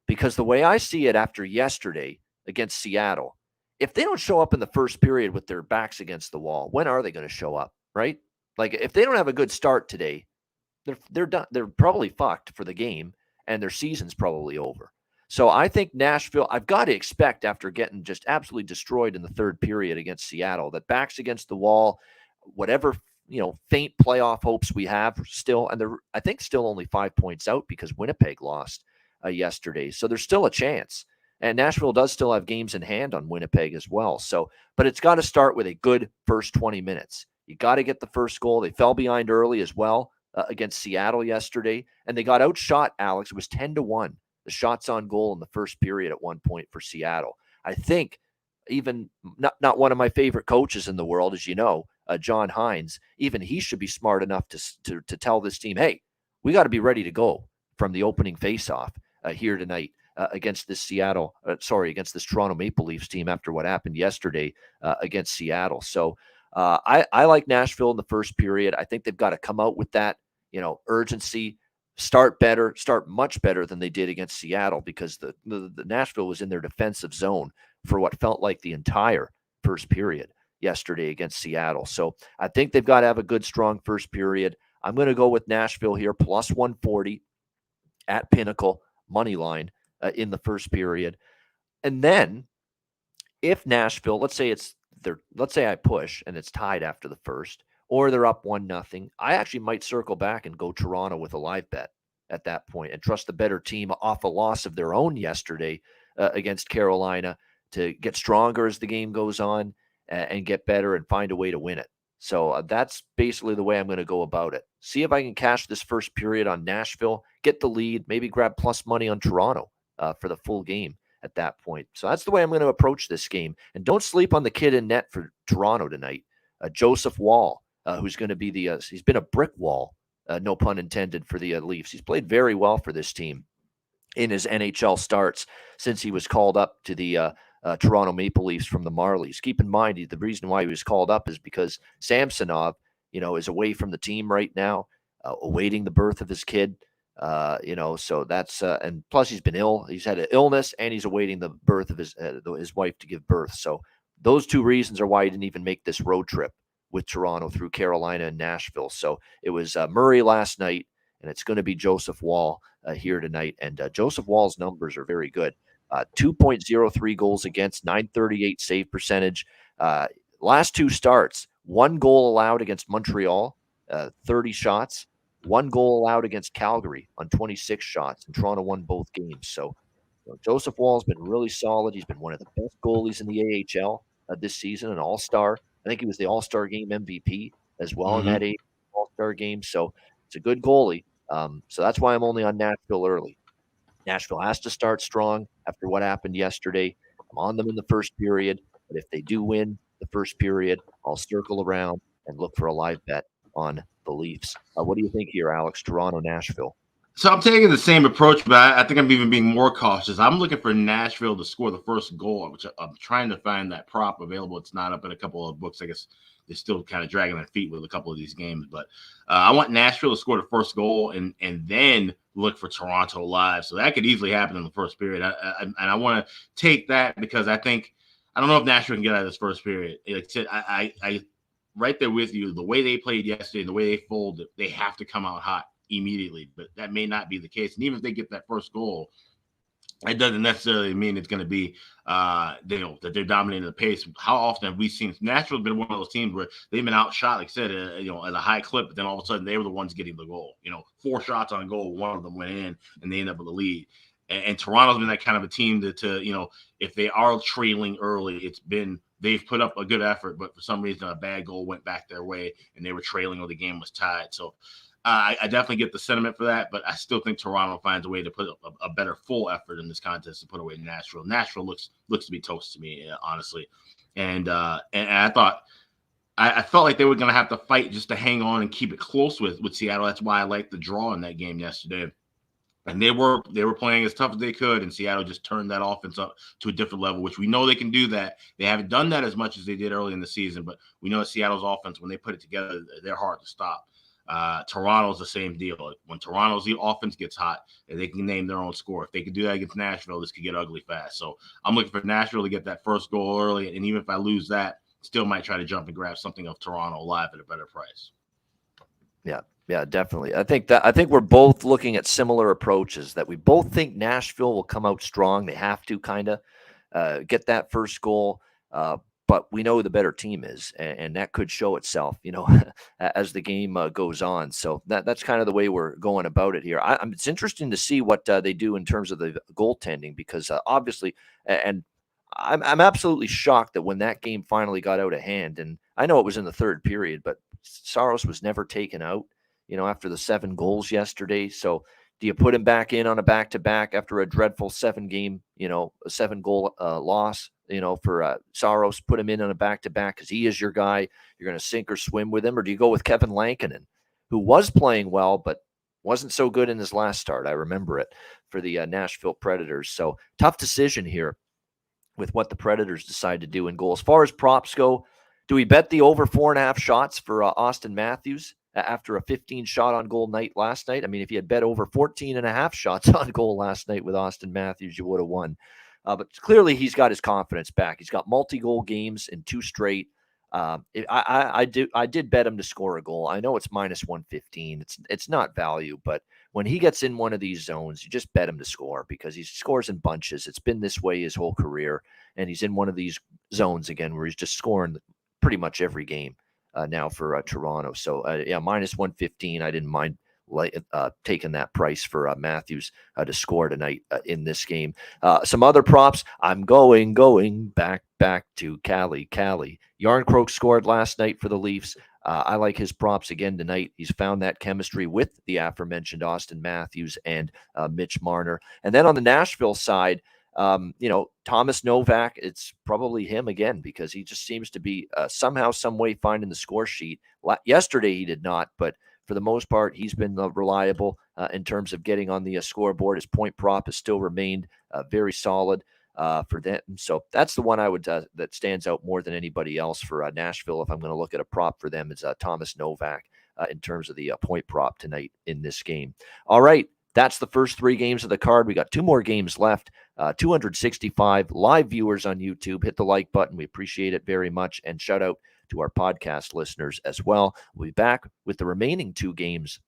because the way I see it after yesterday against Seattle, if they don't show up in the first period with their backs against the wall, when are they going to show up, right? Like if they don't have a good start today, they're done. They're probably fucked for the game and their season's probably over. So I think Nashville, I've got to expect after getting just absolutely destroyed in the third period against Seattle, that backs against the wall, whatever, faint playoff hopes we have still, and they're, I think, still only 5 points out because Winnipeg lost yesterday. So there's still a chance. And Nashville does still have games in hand on Winnipeg as well. So, but it's got to start with a good first 20 minutes. You got to get the first goal. They fell behind early as well against Seattle yesterday, and they got outshot, Alex. It was 10-1. The shots on goal in the first period at one point for Seattle. I think even not one of my favorite coaches in the world, as you know, John Hines, even he should be smart enough to tell this team, hey, we got to be ready to go from the opening faceoff here tonight against this against this Toronto Maple Leafs team after what happened yesterday against Seattle. So I like Nashville in the first period. I think they've got to come out with that, urgency, start much better than they did against Seattle, because the Nashville was in their defensive zone for what felt like the entire first period yesterday against Seattle. So I think they've got to have a good, strong first period. I'm going to go with Nashville here, plus 140 at Pinnacle, money line in the first period. And then if Nashville, let's say I push and it's tied after the first, or they're up 1-0, I actually might circle back and go Toronto with a live bet at that point and trust the better team off a loss of their own yesterday against Carolina to get stronger as the game goes on and get better and find a way to win it. So that's basically the way I'm going to go about it. See if I can cash this first period on Nashville, get the lead, maybe grab plus money on Toronto for the full game at that point. So that's the way I'm going to approach this game. And don't sleep on the kid in net for Toronto tonight, Joseph Wall, who's going to be he's been a brick wall, no pun intended, for the Leafs. He's played very well for this team in his NHL starts since he was called up to the Toronto Maple Leafs from the Marlies. Keep in mind, the reason why he was called up is because Samsonov, is away from the team right now, awaiting the birth of his kid. So that's and plus he's been ill. He's had an illness, and he's awaiting the birth of his wife to give birth. So those two reasons are why he didn't even make this road trip with Toronto through Carolina and Nashville. So it was Murray last night, and it's going to be Joseph Wall here tonight. And Joseph Wall's numbers are very good. 2.03 goals against, 938 save percentage. Last two starts, 1 goal allowed against Montreal, 30 shots, 1 goal allowed against Calgary on 26 shots, and Toronto won both games. So Joseph Wall's been really solid. He's been one of the best goalies in the AHL this season, an all-star. I think he was the all-star game MVP as well in that all-star game. So it's a good goalie. So that's why I'm only on Nashville early. Nashville has to start strong after what happened yesterday. I'm on them in the first period, but if they do win the first period, I'll circle around and look for a live bet on the Leafs. What do you think here, Alex? Toronto, Nashville. So I'm taking the same approach, but I think I'm even being more cautious. I'm looking for Nashville to score the first goal, which I'm trying to find that prop available. It's not up in a couple of books. I guess they're still kind of dragging their feet with a couple of these games. But I want Nashville to score the first goal and then look for Toronto live. So that could easily happen in the first period. And I want to take that because I don't know if Nashville can get out of this first period. Like I said, I right there with you. The way they played yesterday, the way they folded, they have to come out hot immediately, but that may not be the case. And even if they get that first goal, it doesn't necessarily mean it's going to be that they're dominating the pace. How often have we seen Nashville's been one of those teams where they've been outshot, like I said, at a high clip, but then all of a sudden they were the ones getting the goal. 4 shots on goal, one of them went in, and they end up with a lead. And Toronto's been that kind of a team to if they are trailing early, they've put up a good effort, but for some reason a bad goal went back their way, and they were trailing or the game was tied. So I definitely get the sentiment for that, but I still think Toronto finds a way to put a better full effort in this contest to put away Nashville. Nashville looks to be toast to me, honestly, and I thought I felt like they were going to have to fight just to hang on and keep it close with Seattle. That's why I liked the draw in that game yesterday. And they were playing as tough as they could, and Seattle just turned that offense up to a different level, which we know they can do that. They haven't done that as much as they did early in the season, but we know Seattle's offense, when they put it together, they're hard to stop. Toronto's the same deal. When Toronto's offense gets hot, they can name their own score. If they can do that against Nashville, this could get ugly fast. So I'm looking for Nashville to get that first goal early, and even if I lose that, still might try to jump and grab something of Toronto live at a better price. Yeah, definitely. I think we're both looking at similar approaches, that we both think Nashville will come out strong. They have to kind of get that first goal. But we know who the better team is, and that could show itself, as the game goes on. So that's kind of the way we're going about it here. It's interesting to see what they do in terms of the goaltending, because obviously, and I'm absolutely shocked that when that game finally got out of hand, and I know it was in the third period, but Saros was never taken out. after the 7 goals yesterday. So do you put him back in on a back-to-back after a dreadful 7-game, a 7-goal loss, for Saros? Put him in on a back-to-back because he is your guy. You're going to sink or swim with him. Or do you go with Kevin Lankinen, who was playing well, but wasn't so good in his last start? I remember it for the Nashville Predators. So tough decision here with what the Predators decide to do in goal. As far as props go, do we bet the over 4.5 shots for Austin Matthews after a 15-shot on goal night last night? I mean, if you had bet over 14.5 shots on goal last night with Austin Matthews, you would have won. But clearly he's got his confidence back. He's got multi-goal games in 2 straight. I did bet him to score a goal. I know it's minus 115. It's not value, but when he gets in one of these zones, you just bet him to score because he scores in bunches. It's been this way his whole career, and he's in one of these zones again where he's just scoring pretty much every game now for Toronto. So minus 115. I didn't mind taking that price for Matthews to score tonight in this game. Some other props. I'm going back to Cali. Yarncroke scored last night for the Leafs. I like his props again tonight. He's found that chemistry with the aforementioned Austin Matthews and Mitch Marner. And then on the Nashville side, Thomas Novak, it's probably him again because he just seems to be somehow, some way finding the score sheet. Yesterday he did not, but for the most part, he's been reliable in terms of getting on the scoreboard. His point prop has still remained very solid for them. So that's the one I would that stands out more than anybody else for Nashville. If I'm going to look at a prop for them, it's Thomas Novak in terms of the point prop tonight in this game. All right. That's the first 3 games of the card. We got 2 more games left. 265 live viewers on YouTube. Hit the like button. We appreciate it very much. And shout out to our podcast listeners as well. We'll be back with the remaining 2 games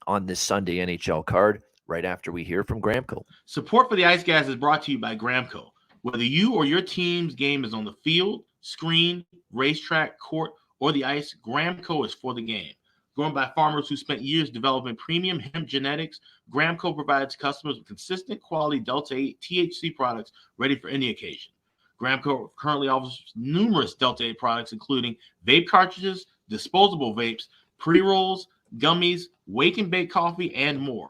on this Sunday NHL card right after we hear from GramCo. Support for the Ice Guys is brought to you by GramCo. Whether you or your team's game is on the field, screen, racetrack, court, or the ice, GramCo is for the game. Grown by farmers who spent years developing premium hemp genetics, GramCo provides customers with consistent quality Delta-8 THC products ready for any occasion. GramCo currently offers numerous Delta-8 products, including vape cartridges, disposable vapes, pre-rolls, gummies, wake and bake coffee, and more.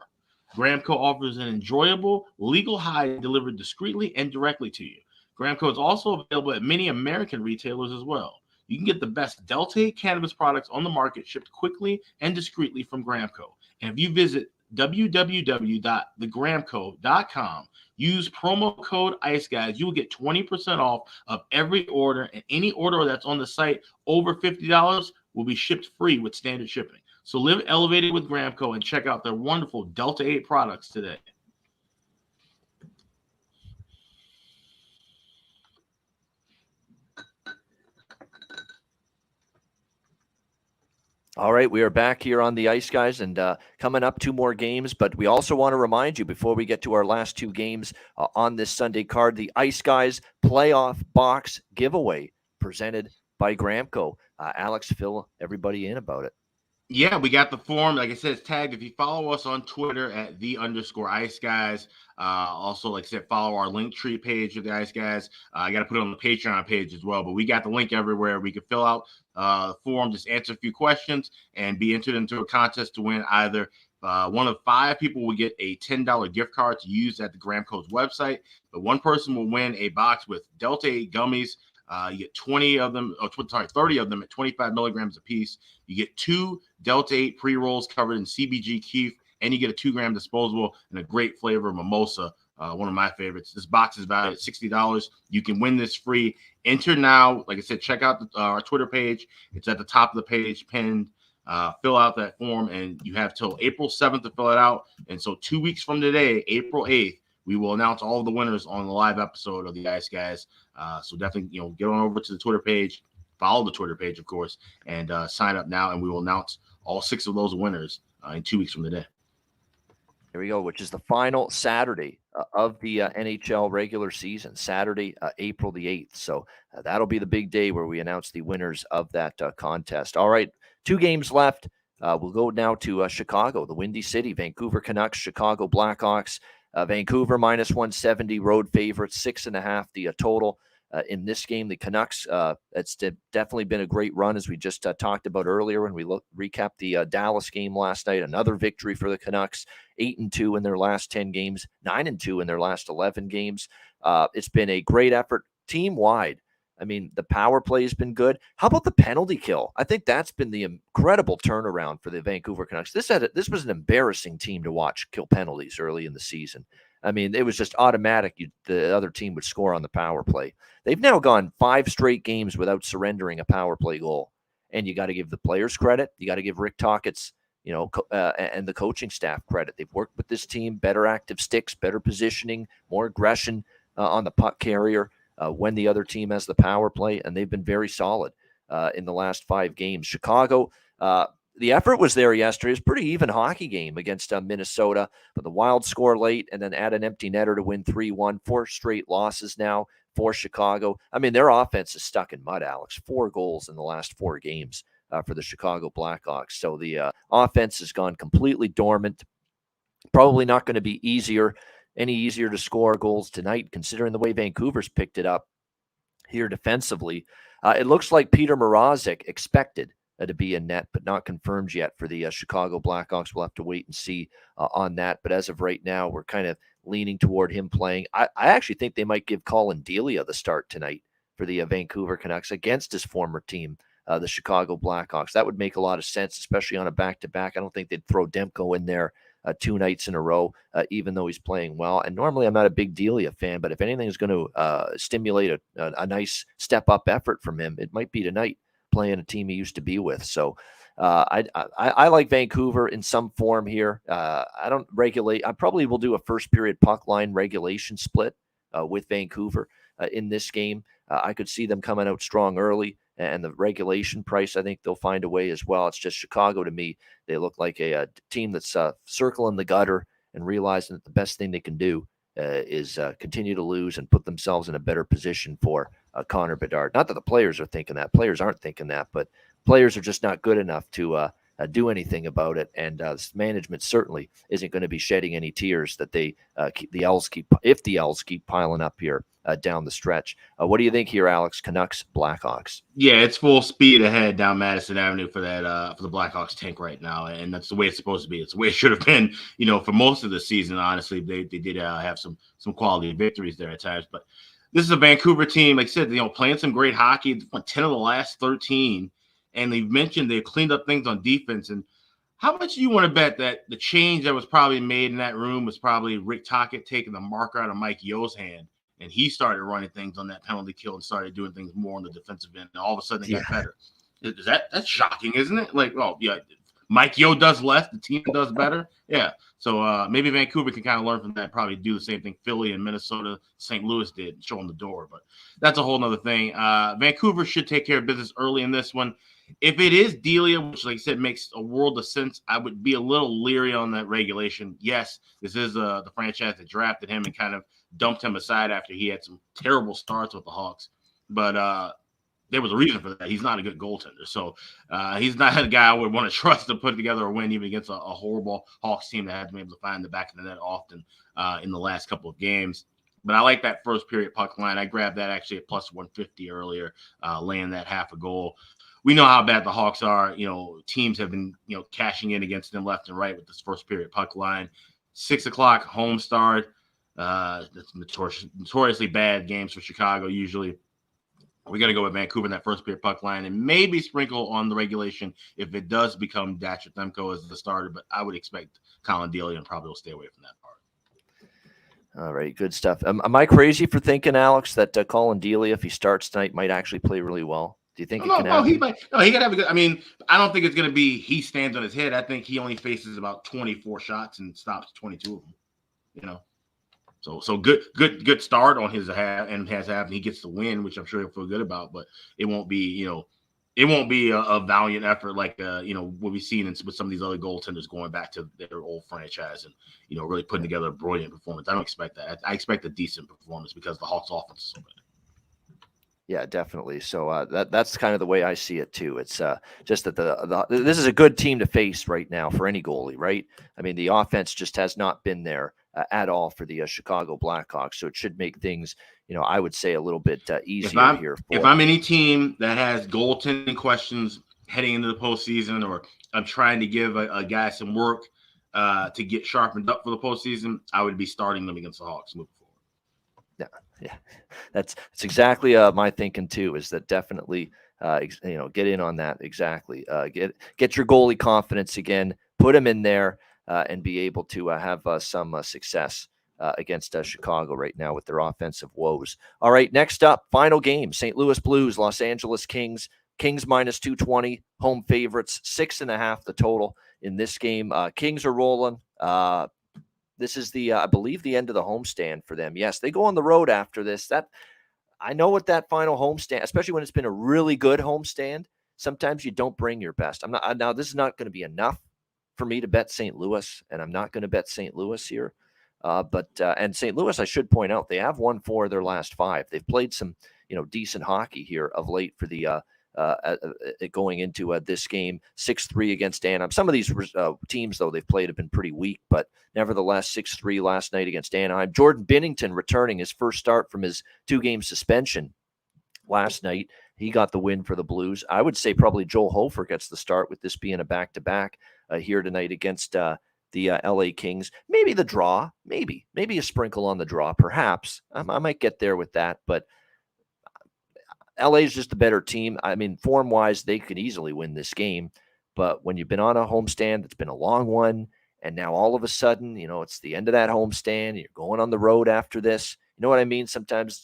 GramCo offers an enjoyable, legal high delivered discreetly and directly to you. GramCo is also available at many American retailers as well. You can get the best Delta-8 cannabis products on the market shipped quickly and discreetly from GramCo. And if you visit www.thegramco.com, use promo code IceGuys, you will get 20% off of every order, and any order that's on the site over $50 will be shipped free with standard shipping. So live elevated with GramCo and check out their wonderful Delta-8 products today. All right, we are back here on the Ice Guys and coming up 2 more games, but we also want to remind you before we get to our last 2 games on this Sunday card, the Ice Guys playoff box giveaway presented by GramCo. Alex, fill everybody in about it. Yeah, we got the form. Like I said, it's tagged. If you follow us on Twitter at _Ice Guys, also, like I said, follow our Linktree page of the Ice Guys. I got to put it on the Patreon page as well, but we got the link everywhere. We can fill out the form, just answer a few questions, and be entered into a contest to win either one of 5 people will get a $10 gift card to use at the GramCo's website, but one person will win a box with Delta-8 gummies. You get 30 of them at 25 milligrams a piece. You get 2 Delta-8 pre-rolls covered in CBG kief, and you get a 2-gram disposable and a great flavor of mimosa, one of my favorites. This box is valued at $60. You can win this free. Enter now. Like I said, check out our Twitter page. It's at the top of the page, pinned. Fill out that form, and you have till April 7th to fill it out. And so 2 weeks from today, April 8th, we will announce all of the winners on the live episode of the Ice Guys. So definitely, get on over to the Twitter page, follow the Twitter page, of course, and sign up now, and we will announce all 6 of those winners in 2 weeks from today. Here we go, which is the final Saturday of the NHL regular season, Saturday, April the 8th. So that'll be the big day where we announce the winners of that contest. All right, 2 games left. We'll go now to Chicago, the Windy City, Vancouver Canucks, Chicago Blackhawks. Vancouver minus 170, road favorites, 6.5 the total. in this game. The Canucks, it's definitely been a great run, as we just talked about earlier when we recapped the Dallas game last night. Another victory for the Canucks, 8-2 in their last 10 games, 9-2 in their last 11 games. It's been a great effort team-wide. I mean, the power play has been good. How about the penalty kill? I think that's been the incredible turnaround for the Vancouver Canucks. This was an embarrassing team to watch kill penalties early in the season. I mean, it was just automatic. The other team would score on the power play. They've now gone 5 straight games without surrendering a power play goal. And you got to give the players credit. You got to give Rick Tocchet's, and the coaching staff credit. They've worked with this team, better active sticks, better positioning, more aggression on the puck carrier when the other team has the power play. And they've been very solid in the last 5 games. Chicago, the effort was there yesterday. It was a pretty even hockey game against Minnesota, but the Wild score late and then add an empty netter to win 3-1. 4 straight losses now for Chicago. I mean, their offense is stuck in mud, Alex. 4 goals in the last 4 games for the Chicago Blackhawks. So the offense has gone completely dormant. Probably not going to be any easier to score goals tonight, considering the way Vancouver's picked it up here defensively. It looks like Peter Mrazek expected to be in net, but not confirmed yet for the Chicago Blackhawks. We'll have to wait and see on that. But as of right now, we're kind of leaning toward him playing. I actually think they might give Colin Delia the start tonight for the Vancouver Canucks against his former team, the Chicago Blackhawks. That would make a lot of sense, especially on a back-to-back. I don't think they'd throw Demko in there 2 nights in a row, even though he's playing well. And normally I'm not a big Delia fan, but if anything is going to stimulate a nice step-up effort from him, it might be tonight, playing a team he used to be with. So I like Vancouver in some form here. I probably will do a first period puck line regulation split with Vancouver in this game. I could see them coming out strong early, and the regulation price, I think they'll find a way as well. It's just Chicago to me. They look like a team that's circling the gutter and realizing that the best thing they can do is continue to lose and put themselves in a better position for Connor Bedard. Not that the players are thinking that. Players aren't thinking that, but players are just not good enough to do anything about it. And management certainly isn't going to be shedding any tears that the L's keep piling up here down the stretch. What do you think here, Alex? Canucks, Blackhawks. Yeah, it's full speed ahead down Madison Avenue for that for the Blackhawks tank right now, and that's the way it's supposed to be. It's the way it should have been, for most of the season. Honestly, they did have some quality victories there at times, but this is a Vancouver team, like I said, playing some great hockey. They've won 10 of the last 13, and they've mentioned they've cleaned up things on defense. And how much do you want to bet that the change that was probably made in that room was probably Rick Tocchet taking the marker out of Mike Yo's hand, and he started running things on that penalty kill and started doing things more on the defensive end, and all of a sudden they got better. That's shocking, isn't it? Like, oh yeah, Mike Yo does less, the team does better. Yeah. So maybe Vancouver can kind of learn from that, probably do the same thing Philly and Minnesota, St. Louis did, and show them the door. But that's a whole nother thing. Vancouver should take care of business early in this one. If it is Delia, which, like I said, makes a world of sense, I would be a little leery on that regulation. Yes, this is the franchise that drafted him and kind of dumped him aside after he had some terrible starts with the Hawks. But there was a reason for that. He's not a good goaltender. So he's not a guy I would want to trust to put together a win even against a horrible Hawks team that hasn't been able to find the back of the net often in the last couple of games. But I like that first period puck line. I grabbed that actually at plus 150 earlier, laying that half a goal. We know how bad the Hawks are. Teams have been, cashing in against them left and right with this first period puck line. 6 o'clock home start. That's notoriously bad games for Chicago usually. We got to go with Vancouver in that first period puck line and maybe sprinkle on the regulation if it does become Thatcher Demko as the starter. But I would expect Colin Delia and probably will stay away from that part. All right, good stuff. Am I crazy for thinking, Alex, that Colin Delia, if he starts tonight, might actually play really well? Do you think he can have? He got to have a good. I mean, I don't think it's going to be he stands on his head. I think he only faces about 24 shots and stops 22 of them. So good start on his half and and he gets the win, which I'm sure he'll feel good about. But it won't be a valiant effort like what we've seen with some of these other goaltenders going back to their old franchise and really putting together a brilliant performance. I don't expect that. I expect a decent performance because the Hawks' offense is so good. Yeah, definitely. So that's kind of the way I see it too. It's just that this is a good team to face right now for any goalie, right? I mean, the offense just has not been there at all for the Chicago Blackhawks. So it should make things, I would say a little bit easier here. If I'm any team that has goaltending questions heading into the postseason, or I'm trying to give a guy some work to get sharpened up for the postseason, I would be starting them against the Hawks moving forward. Yeah, that's exactly my thinking too. Is that definitely get in on that exactly. Get your goalie confidence again, put him in there, and be able to have some success against Chicago right now with their offensive woes. All right, next up, final game: St. Louis Blues, Los Angeles Kings. Kings minus 220, home favorites, 6.5 the total in this game. Kings are rolling. This is I believe, the end of the homestand for them. Yes, they go on the road after this. I know what that final homestand, especially when it's been a really good homestand, sometimes you don't bring your best. Now this is not going to be enough for me to bet St. Louis, and I'm not going to bet St. Louis here. And St. Louis, I should point out, they have won 4 of their last 5. They've played some, decent hockey here of late for the going into this game, 6-3 against Anaheim. Some of these teams, though, they've played have been pretty weak, but nevertheless, 6-3 last night against Anaheim. Jordan Binnington returning his first start from his 2-game suspension last night. He got the win for the Blues. I would say probably Joel Hofer gets the start, with this being a back-to-back here tonight against the LA Kings. Maybe the draw, maybe a sprinkle on the draw, perhaps. I might get there with that, but LA is just a better team. I mean, form-wise, they could easily win this game. But when you've been on a homestand, it's been a long one, and now all of a sudden, it's the end of that homestand, you're going on the road after this. You know what I mean? Sometimes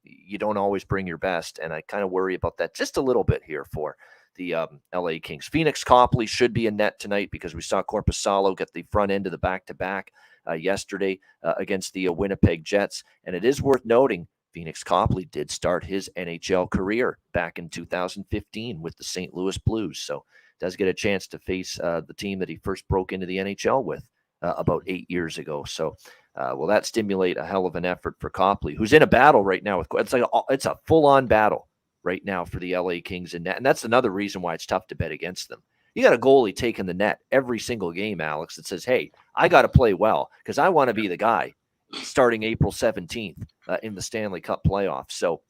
you don't always bring your best, and I kind of worry about that just a little bit here for the LA Kings. Phoenix Copley should be in net tonight, because we saw Korpisalo get the front end of the back-to-back yesterday against the Winnipeg Jets. And it is worth noting, Phoenix Copley did start his NHL career back in 2015 with the St. Louis Blues, so does get a chance to face the team that he first broke into the NHL with about 8 years ago. So will that stimulate a hell of an effort for Copley, who's in a battle right now? It's a full-on battle right now for the LA Kings in net, and that's another reason why it's tough to bet against them. You got a goalie taking the net every single game, Alex, that says, hey, I got to play well because I want to be the guy starting April 17th in the Stanley Cup playoffs. So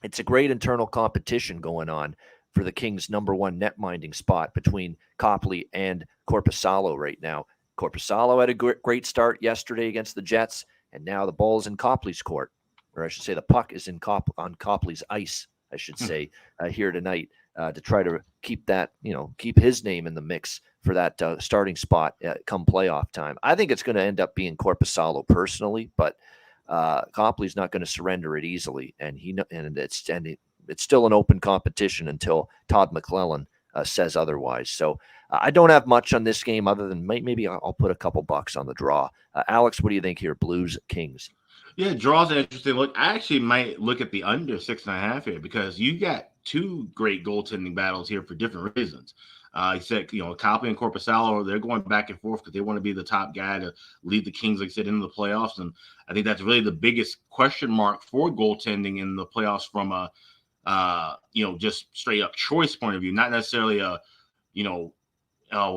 it's a great internal competition going on for the Kings' number 1 net-minding spot between Copley and Korpisalo right now. Korpisalo had a great start yesterday against the Jets, and now the ball's in Copley's court, or I should say the puck is on Copley's ice, I should say, here tonight to try to keep that, keep his name in the mix for that starting spot come playoff time. I think it's going to end up being Korpisalo personally, but Copley's not going to surrender it easily, and it's still an open competition until Todd McClellan says otherwise. So I don't have much on this game other than maybe I'll put a couple bucks on the draw. Alex, what do you think here? Blues, Kings. Yeah, draw's an interesting look. I actually might look at the under 6.5 here, because you got 2 great goaltending battles here for different reasons. He said, Copley and Korpisalo, they're going back and forth because they want to be the top guy to lead the Kings, like I said, into the playoffs. And I think that's really the biggest question mark for goaltending in the playoffs from a, just straight up choice point of view, not necessarily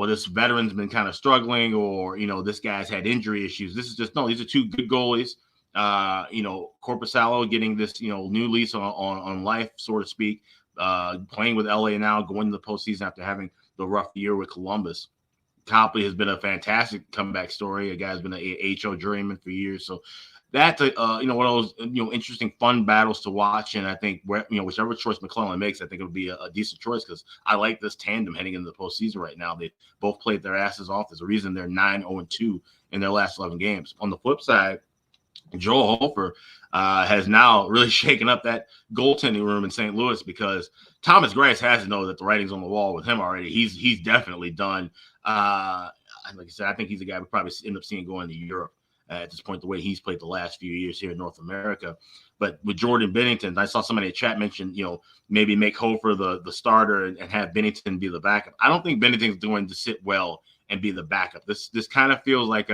this veteran's been kind of struggling, or, this guy's had injury issues. This is just, no, these are 2 good goalies. Korpisalo getting this, new lease on life, so to speak, playing with LA now, going to the postseason after having the rough year with Columbus. Copley has been a fantastic comeback story. A guy's been an AHL journeyman for years. So that's one of those, interesting, fun battles to watch. And I think whichever choice McClellan makes, I think it'll be a decent choice, because I like this tandem heading into the postseason right now. They both played their asses off. There's a reason they're 9-0-2 in their last 11 games. On the flip side, Joel Hofer has now really shaken up that goaltending room in St. Louis, because Thomas Greiss has to know that the writing's on the wall with him already. He's definitely done. Like I said, I think he's a guy we probably end up seeing going to Europe at this point, the way he's played the last few years here in North America. But with Jordan Binnington, I saw somebody in the chat mention, maybe make Hofer the starter and have Binnington be the backup. I don't think Binnington's going to sit well and be the backup. This kind of feels like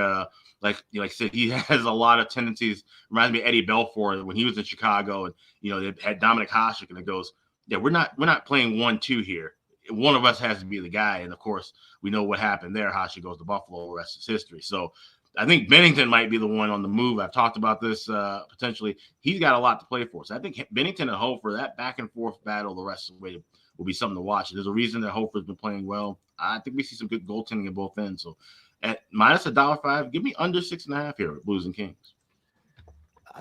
like I said, he has a lot of tendencies. Reminds me of Eddie Belfour when he was in Chicago, and they had Dominic Hasek, and it goes, yeah, we're not playing 1-2 here. One of us has to be the guy, and of course we know what happened there. Hasek goes to Buffalo, the rest is history. So I think Bennington might be the one on the move. I've talked about this potentially. He's got a lot to play for. So I think Bennington and Hofer, that back and forth battle the rest of the way will be something to watch. There's a reason that Hofer's been playing well. I think we see some good goaltending in both ends. So at minus $1.05, give me under 6.5 here with Blues and Kings.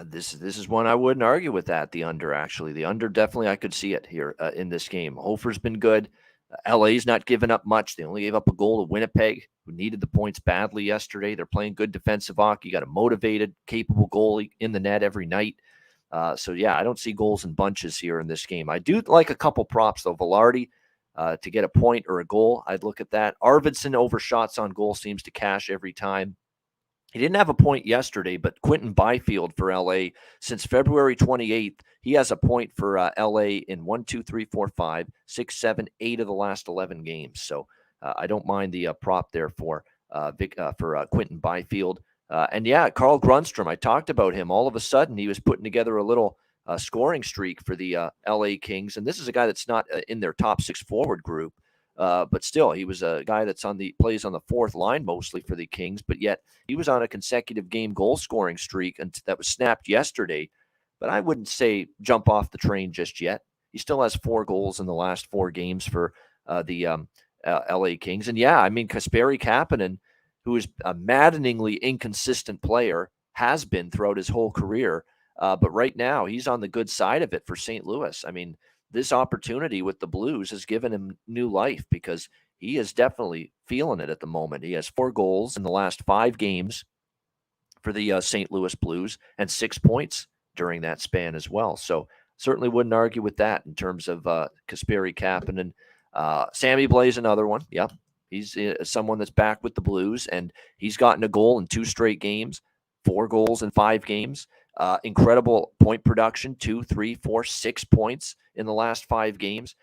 This is one I wouldn't argue with that. The under, actually. The under, definitely I could see it here in this game. Hofer's been good. LA's not given up much. They only gave up a goal to Winnipeg, who needed the points badly yesterday. They're playing good defensive hockey. You got a motivated, capable goalie in the net every night. So, yeah, I don't see goals in bunches here in this game. I do like a couple props, though. Velarde to get a point or a goal, I'd look at that. Arvidsson over shots on goal seems to cash every time. He didn't have a point yesterday, but Quentin Byfield for LA, since February 28th, he has a point for LA in 1, 2, 3, 4, 5, 6, 7, 8 of the last 11 games. So I don't mind the prop there for Quentin Byfield. And yeah, Carl Grundstrom, I talked about him. All of a sudden, he was putting together a little scoring streak for the LA Kings. And this is a guy that's not in their top 6 forward group. But still, he was a guy that's plays on the fourth line mostly for the Kings, but yet he was on a consecutive game goal scoring streak and that was snapped yesterday. But I wouldn't say jump off the train just yet. He still has 4 goals in the last 4 games for the LA Kings. And yeah, I mean, Kasperi Kapanen, who is a maddeningly inconsistent player, has been throughout his whole career. But right now, he's on the good side of it for St. Louis. I mean, this opportunity with the Blues has given him new life because he is definitely feeling it at the moment. He has 4 goals in the last 5 games for the St. Louis Blues and 6 points during that span as well. So certainly wouldn't argue with that in terms of Kasperi Kapanen. Sammy Blais, another one. Yep. He's someone that's back with the Blues, and he's gotten a goal in 2 straight games, 4 goals in 5 games. Incredible point production, 2, 3, 4, 6 points in the last 5 games.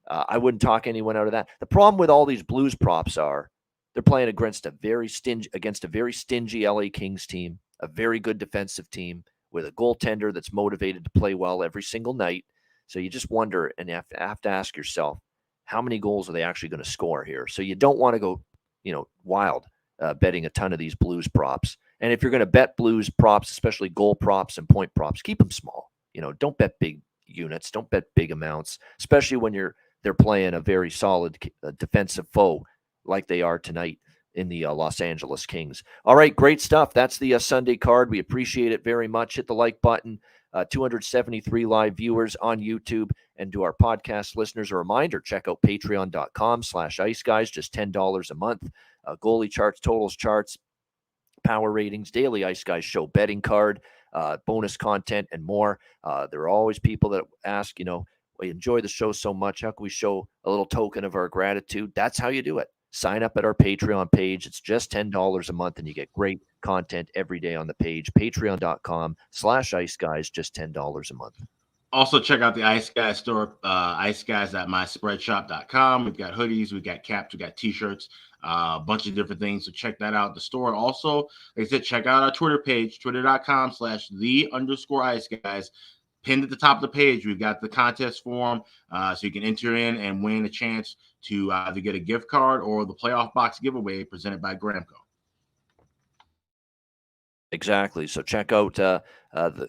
I wouldn't talk anyone out of that. The problem with all these Blues props are they're playing against a very stingy LA Kings team, a very good defensive team with a goaltender that's motivated to play well every single night. So you just wonder and you have to ask yourself, how many goals are they actually going to score here? So you don't want to go, wild betting a ton of these Blues props. And if you're going to bet Blues props, especially goal props and point props, keep them small. Don't bet big units. Don't bet big amounts, especially when they're playing a very solid defensive foe like they are tonight in the Los Angeles Kings. All right, great stuff. That's the Sunday card. We appreciate it very much. Hit the like button. 273 live viewers on YouTube. And to our podcast listeners, a reminder, check out patreon.com/Ice Guys, just $10 a month. Goalie charts, totals charts, power ratings, daily Ice Guys show betting card, bonus content, and more. There are always people that ask, we enjoy the show so much. How can we show a little token of our gratitude? That's how you do it. Sign up at our Patreon page. It's just $10 a month, and you get great content every day on the page. Patreon.com/Ice Guys, just $10 a month. Also, check out the Ice Guys store, iceguys.myspreadshop.com. We've got hoodies, we've got caps, we've got T-shirts, a bunch of different things. So check that out. The store also, like I said, check out our Twitter page, twitter.com/the_Ice Guys. Pinned at the top of the page, we've got the contest form, so you can enter in and win a chance to either get a gift card or the playoff box giveaway presented by GramCo. Exactly. So check out the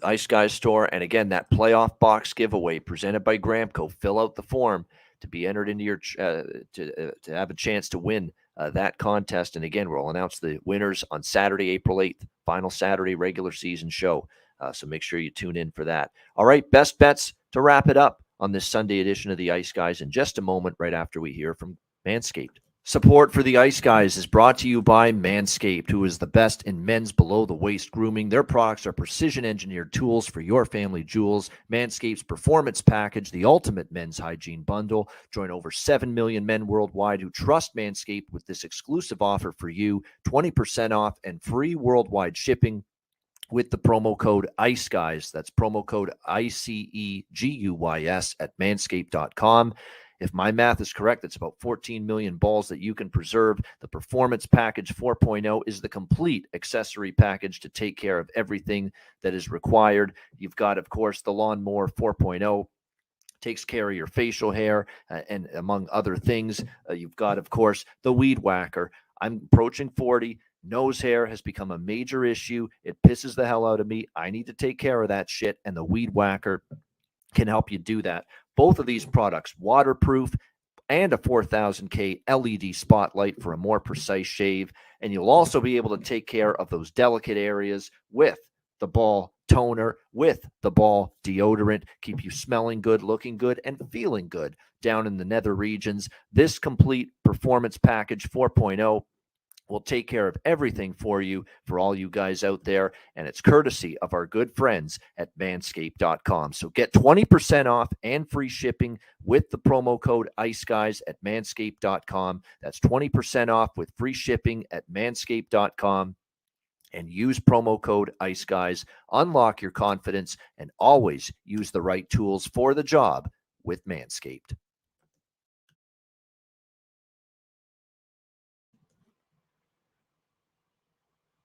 Ice Guys store. And again, that playoff box giveaway presented by GramCo. Fill out the form to be entered into your to have a chance to win that contest. And again, we'll announce the winners on Saturday, April 8th, final Saturday regular season show. So make sure you tune in for that. All right, best bets to wrap it up on this Sunday edition of the Ice Guys in just a moment, right after we hear from Manscaped. Support for the Ice Guys is brought to you by Manscaped, who is the best in men's below-the-waist grooming. Their products are precision-engineered tools for your family jewels. Manscaped's Performance Package, the ultimate men's hygiene bundle. Join over 7 million men worldwide who trust Manscaped with this exclusive offer for you, 20% off and free worldwide shipping with the promo code ICE Guys. That's promo code ICEGUYS at manscaped.com. If my math is correct, it's about 14 million balls that you can preserve. The Performance Package 4.0 is the complete accessory package to take care of everything that is required. You've got, of course, the Lawnmower 4.0. Takes care of your facial hair and among other things. You've got, of course, the Weed Whacker. I'm approaching 40. Nose hair has become a major issue. It pisses the hell out of me. I need to take care of that shit, and the Weed Whacker can help you do that. Both of these products, waterproof and a 4000K LED spotlight for a more precise shave. And you'll also be able to take care of those delicate areas with the ball toner, with the ball deodorant, keep you smelling good, looking good, and feeling good down in the nether regions. This complete performance package 4.0 will take care of everything for you, for all you guys out there, and it's courtesy of our good friends at manscaped.com. So get 20% off and free shipping with the promo code IceGuys at manscaped.com. That's 20% off with free shipping at manscaped.com. And use promo code IceGuys. Unlock your confidence and always use the right tools for the job with Manscaped.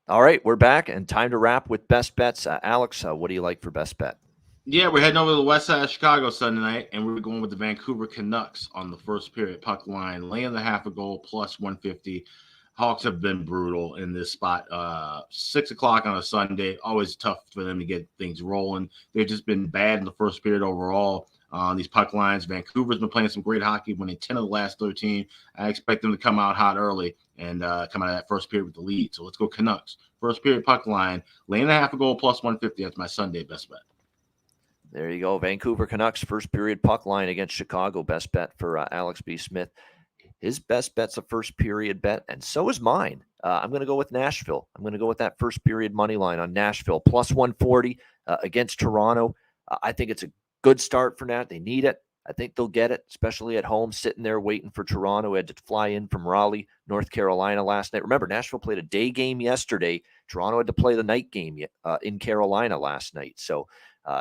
All right, we're back and time to wrap with best bets. Alex, what do you like for best bet? Yeah, we're heading over to the west side of Chicago Sunday night, and we're going with the Vancouver Canucks on the first period puck line, laying the half a goal plus 150. Hawks have been brutal in this spot. 6 o'clock on a Sunday, always tough for them to get things rolling. They've just been bad in the first period overall on these puck lines. Vancouver's been playing some great hockey, winning 10 of the last 13. I expect them to come out hot early and come out of that first period with the lead. So let's go Canucks. First period puck line, laying the half a goal plus 150. That's my Sunday best bet. There you go. Vancouver Canucks first period puck line against Chicago. Best bet for Alex B. Smith. His best bet's a first period bet, and so is mine. I'm going to go with Nashville. I'm going to go with that first period money line on Nashville, plus 140 against Toronto. I think it's a good start for Nat. They need it. I think they'll get it, especially at home, sitting there waiting for Toronto. Had to fly in from Raleigh, North Carolina last night. Remember, Nashville played a day game yesterday. Toronto had to play the night game in Carolina last night. So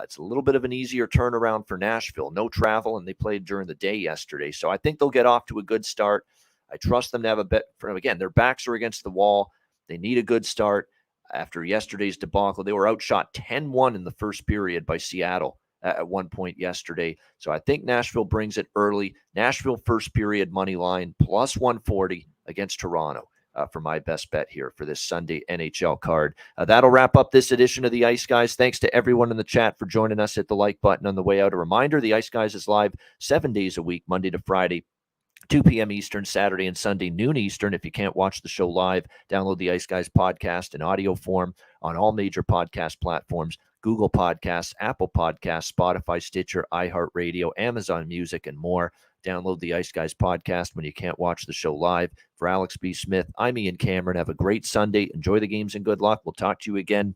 it's a little bit of an easier turnaround for Nashville. No travel, and they played during the day yesterday. So I think they'll get off to a good start. I trust them to have a bet. Again, their backs are against the wall. They need a good start. After yesterday's debacle, they were outshot 10-1 in the first period by Seattle at one point yesterday. So I think Nashville brings it early. Nashville first period money line plus 140 against Toronto. For my best bet here for this Sunday NHL card. That'll wrap up this edition of the Ice Guys. Thanks to everyone in the chat for joining us. Hit the like button on the way out. A reminder, the Ice Guys is live 7 days a week, Monday to Friday, 2 p.m. Eastern, Saturday and Sunday, noon Eastern. If you can't watch the show live, download the Ice Guys podcast in audio form on all major podcast platforms, Google Podcasts, Apple Podcasts, Spotify, Stitcher, iHeartRadio, Amazon Music, and more. Download the Ice Guys podcast when you can't watch the show live. For Alex B. Smith, I'm Ian Cameron. Have a great Sunday. Enjoy the games and good luck. We'll talk to you again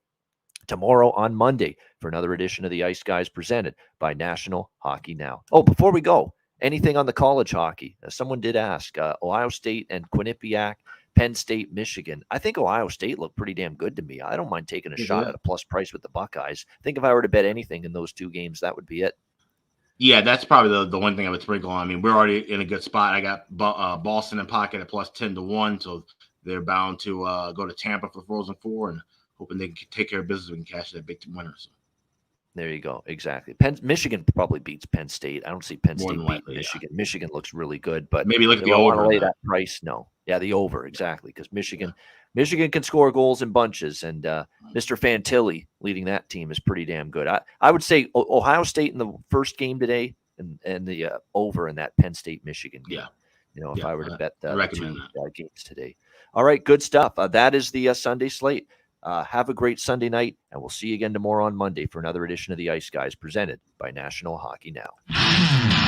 tomorrow on Monday for another edition of the Ice Guys presented by National Hockey Now. Oh, before we go, anything on the college hockey? Someone did ask. Ohio State and Quinnipiac, Penn State, Michigan. I think Ohio State looked pretty damn good to me. I don't mind taking a shot at a plus price with the Buckeyes. I think if I were to bet anything in those two games, that would be it. Yeah, that's probably the one thing I would sprinkle on. I mean, we're already in a good spot. I got Boston in pocket at plus 10-1, so they're bound to go to Tampa for Frozen Four, and hoping they can take care of business and cash that big winner. So. There you go. Exactly. Michigan probably beats Penn State. I don't see Penn State beating Michigan. Yeah. Michigan looks really good, but maybe look at the over. Lay that price. No. Yeah, the over. Exactly. Because Michigan can score goals in bunches, and Mr. Fantilli leading that team is pretty damn good. I would say Ohio State in the first game today and the over in that Penn State Michigan game. Yeah. If I were to bet the two games today. All right, good stuff. That is the Sunday slate. Have a great Sunday night, and we'll see you again tomorrow on Monday for another edition of the Ice Guys presented by National Hockey Now.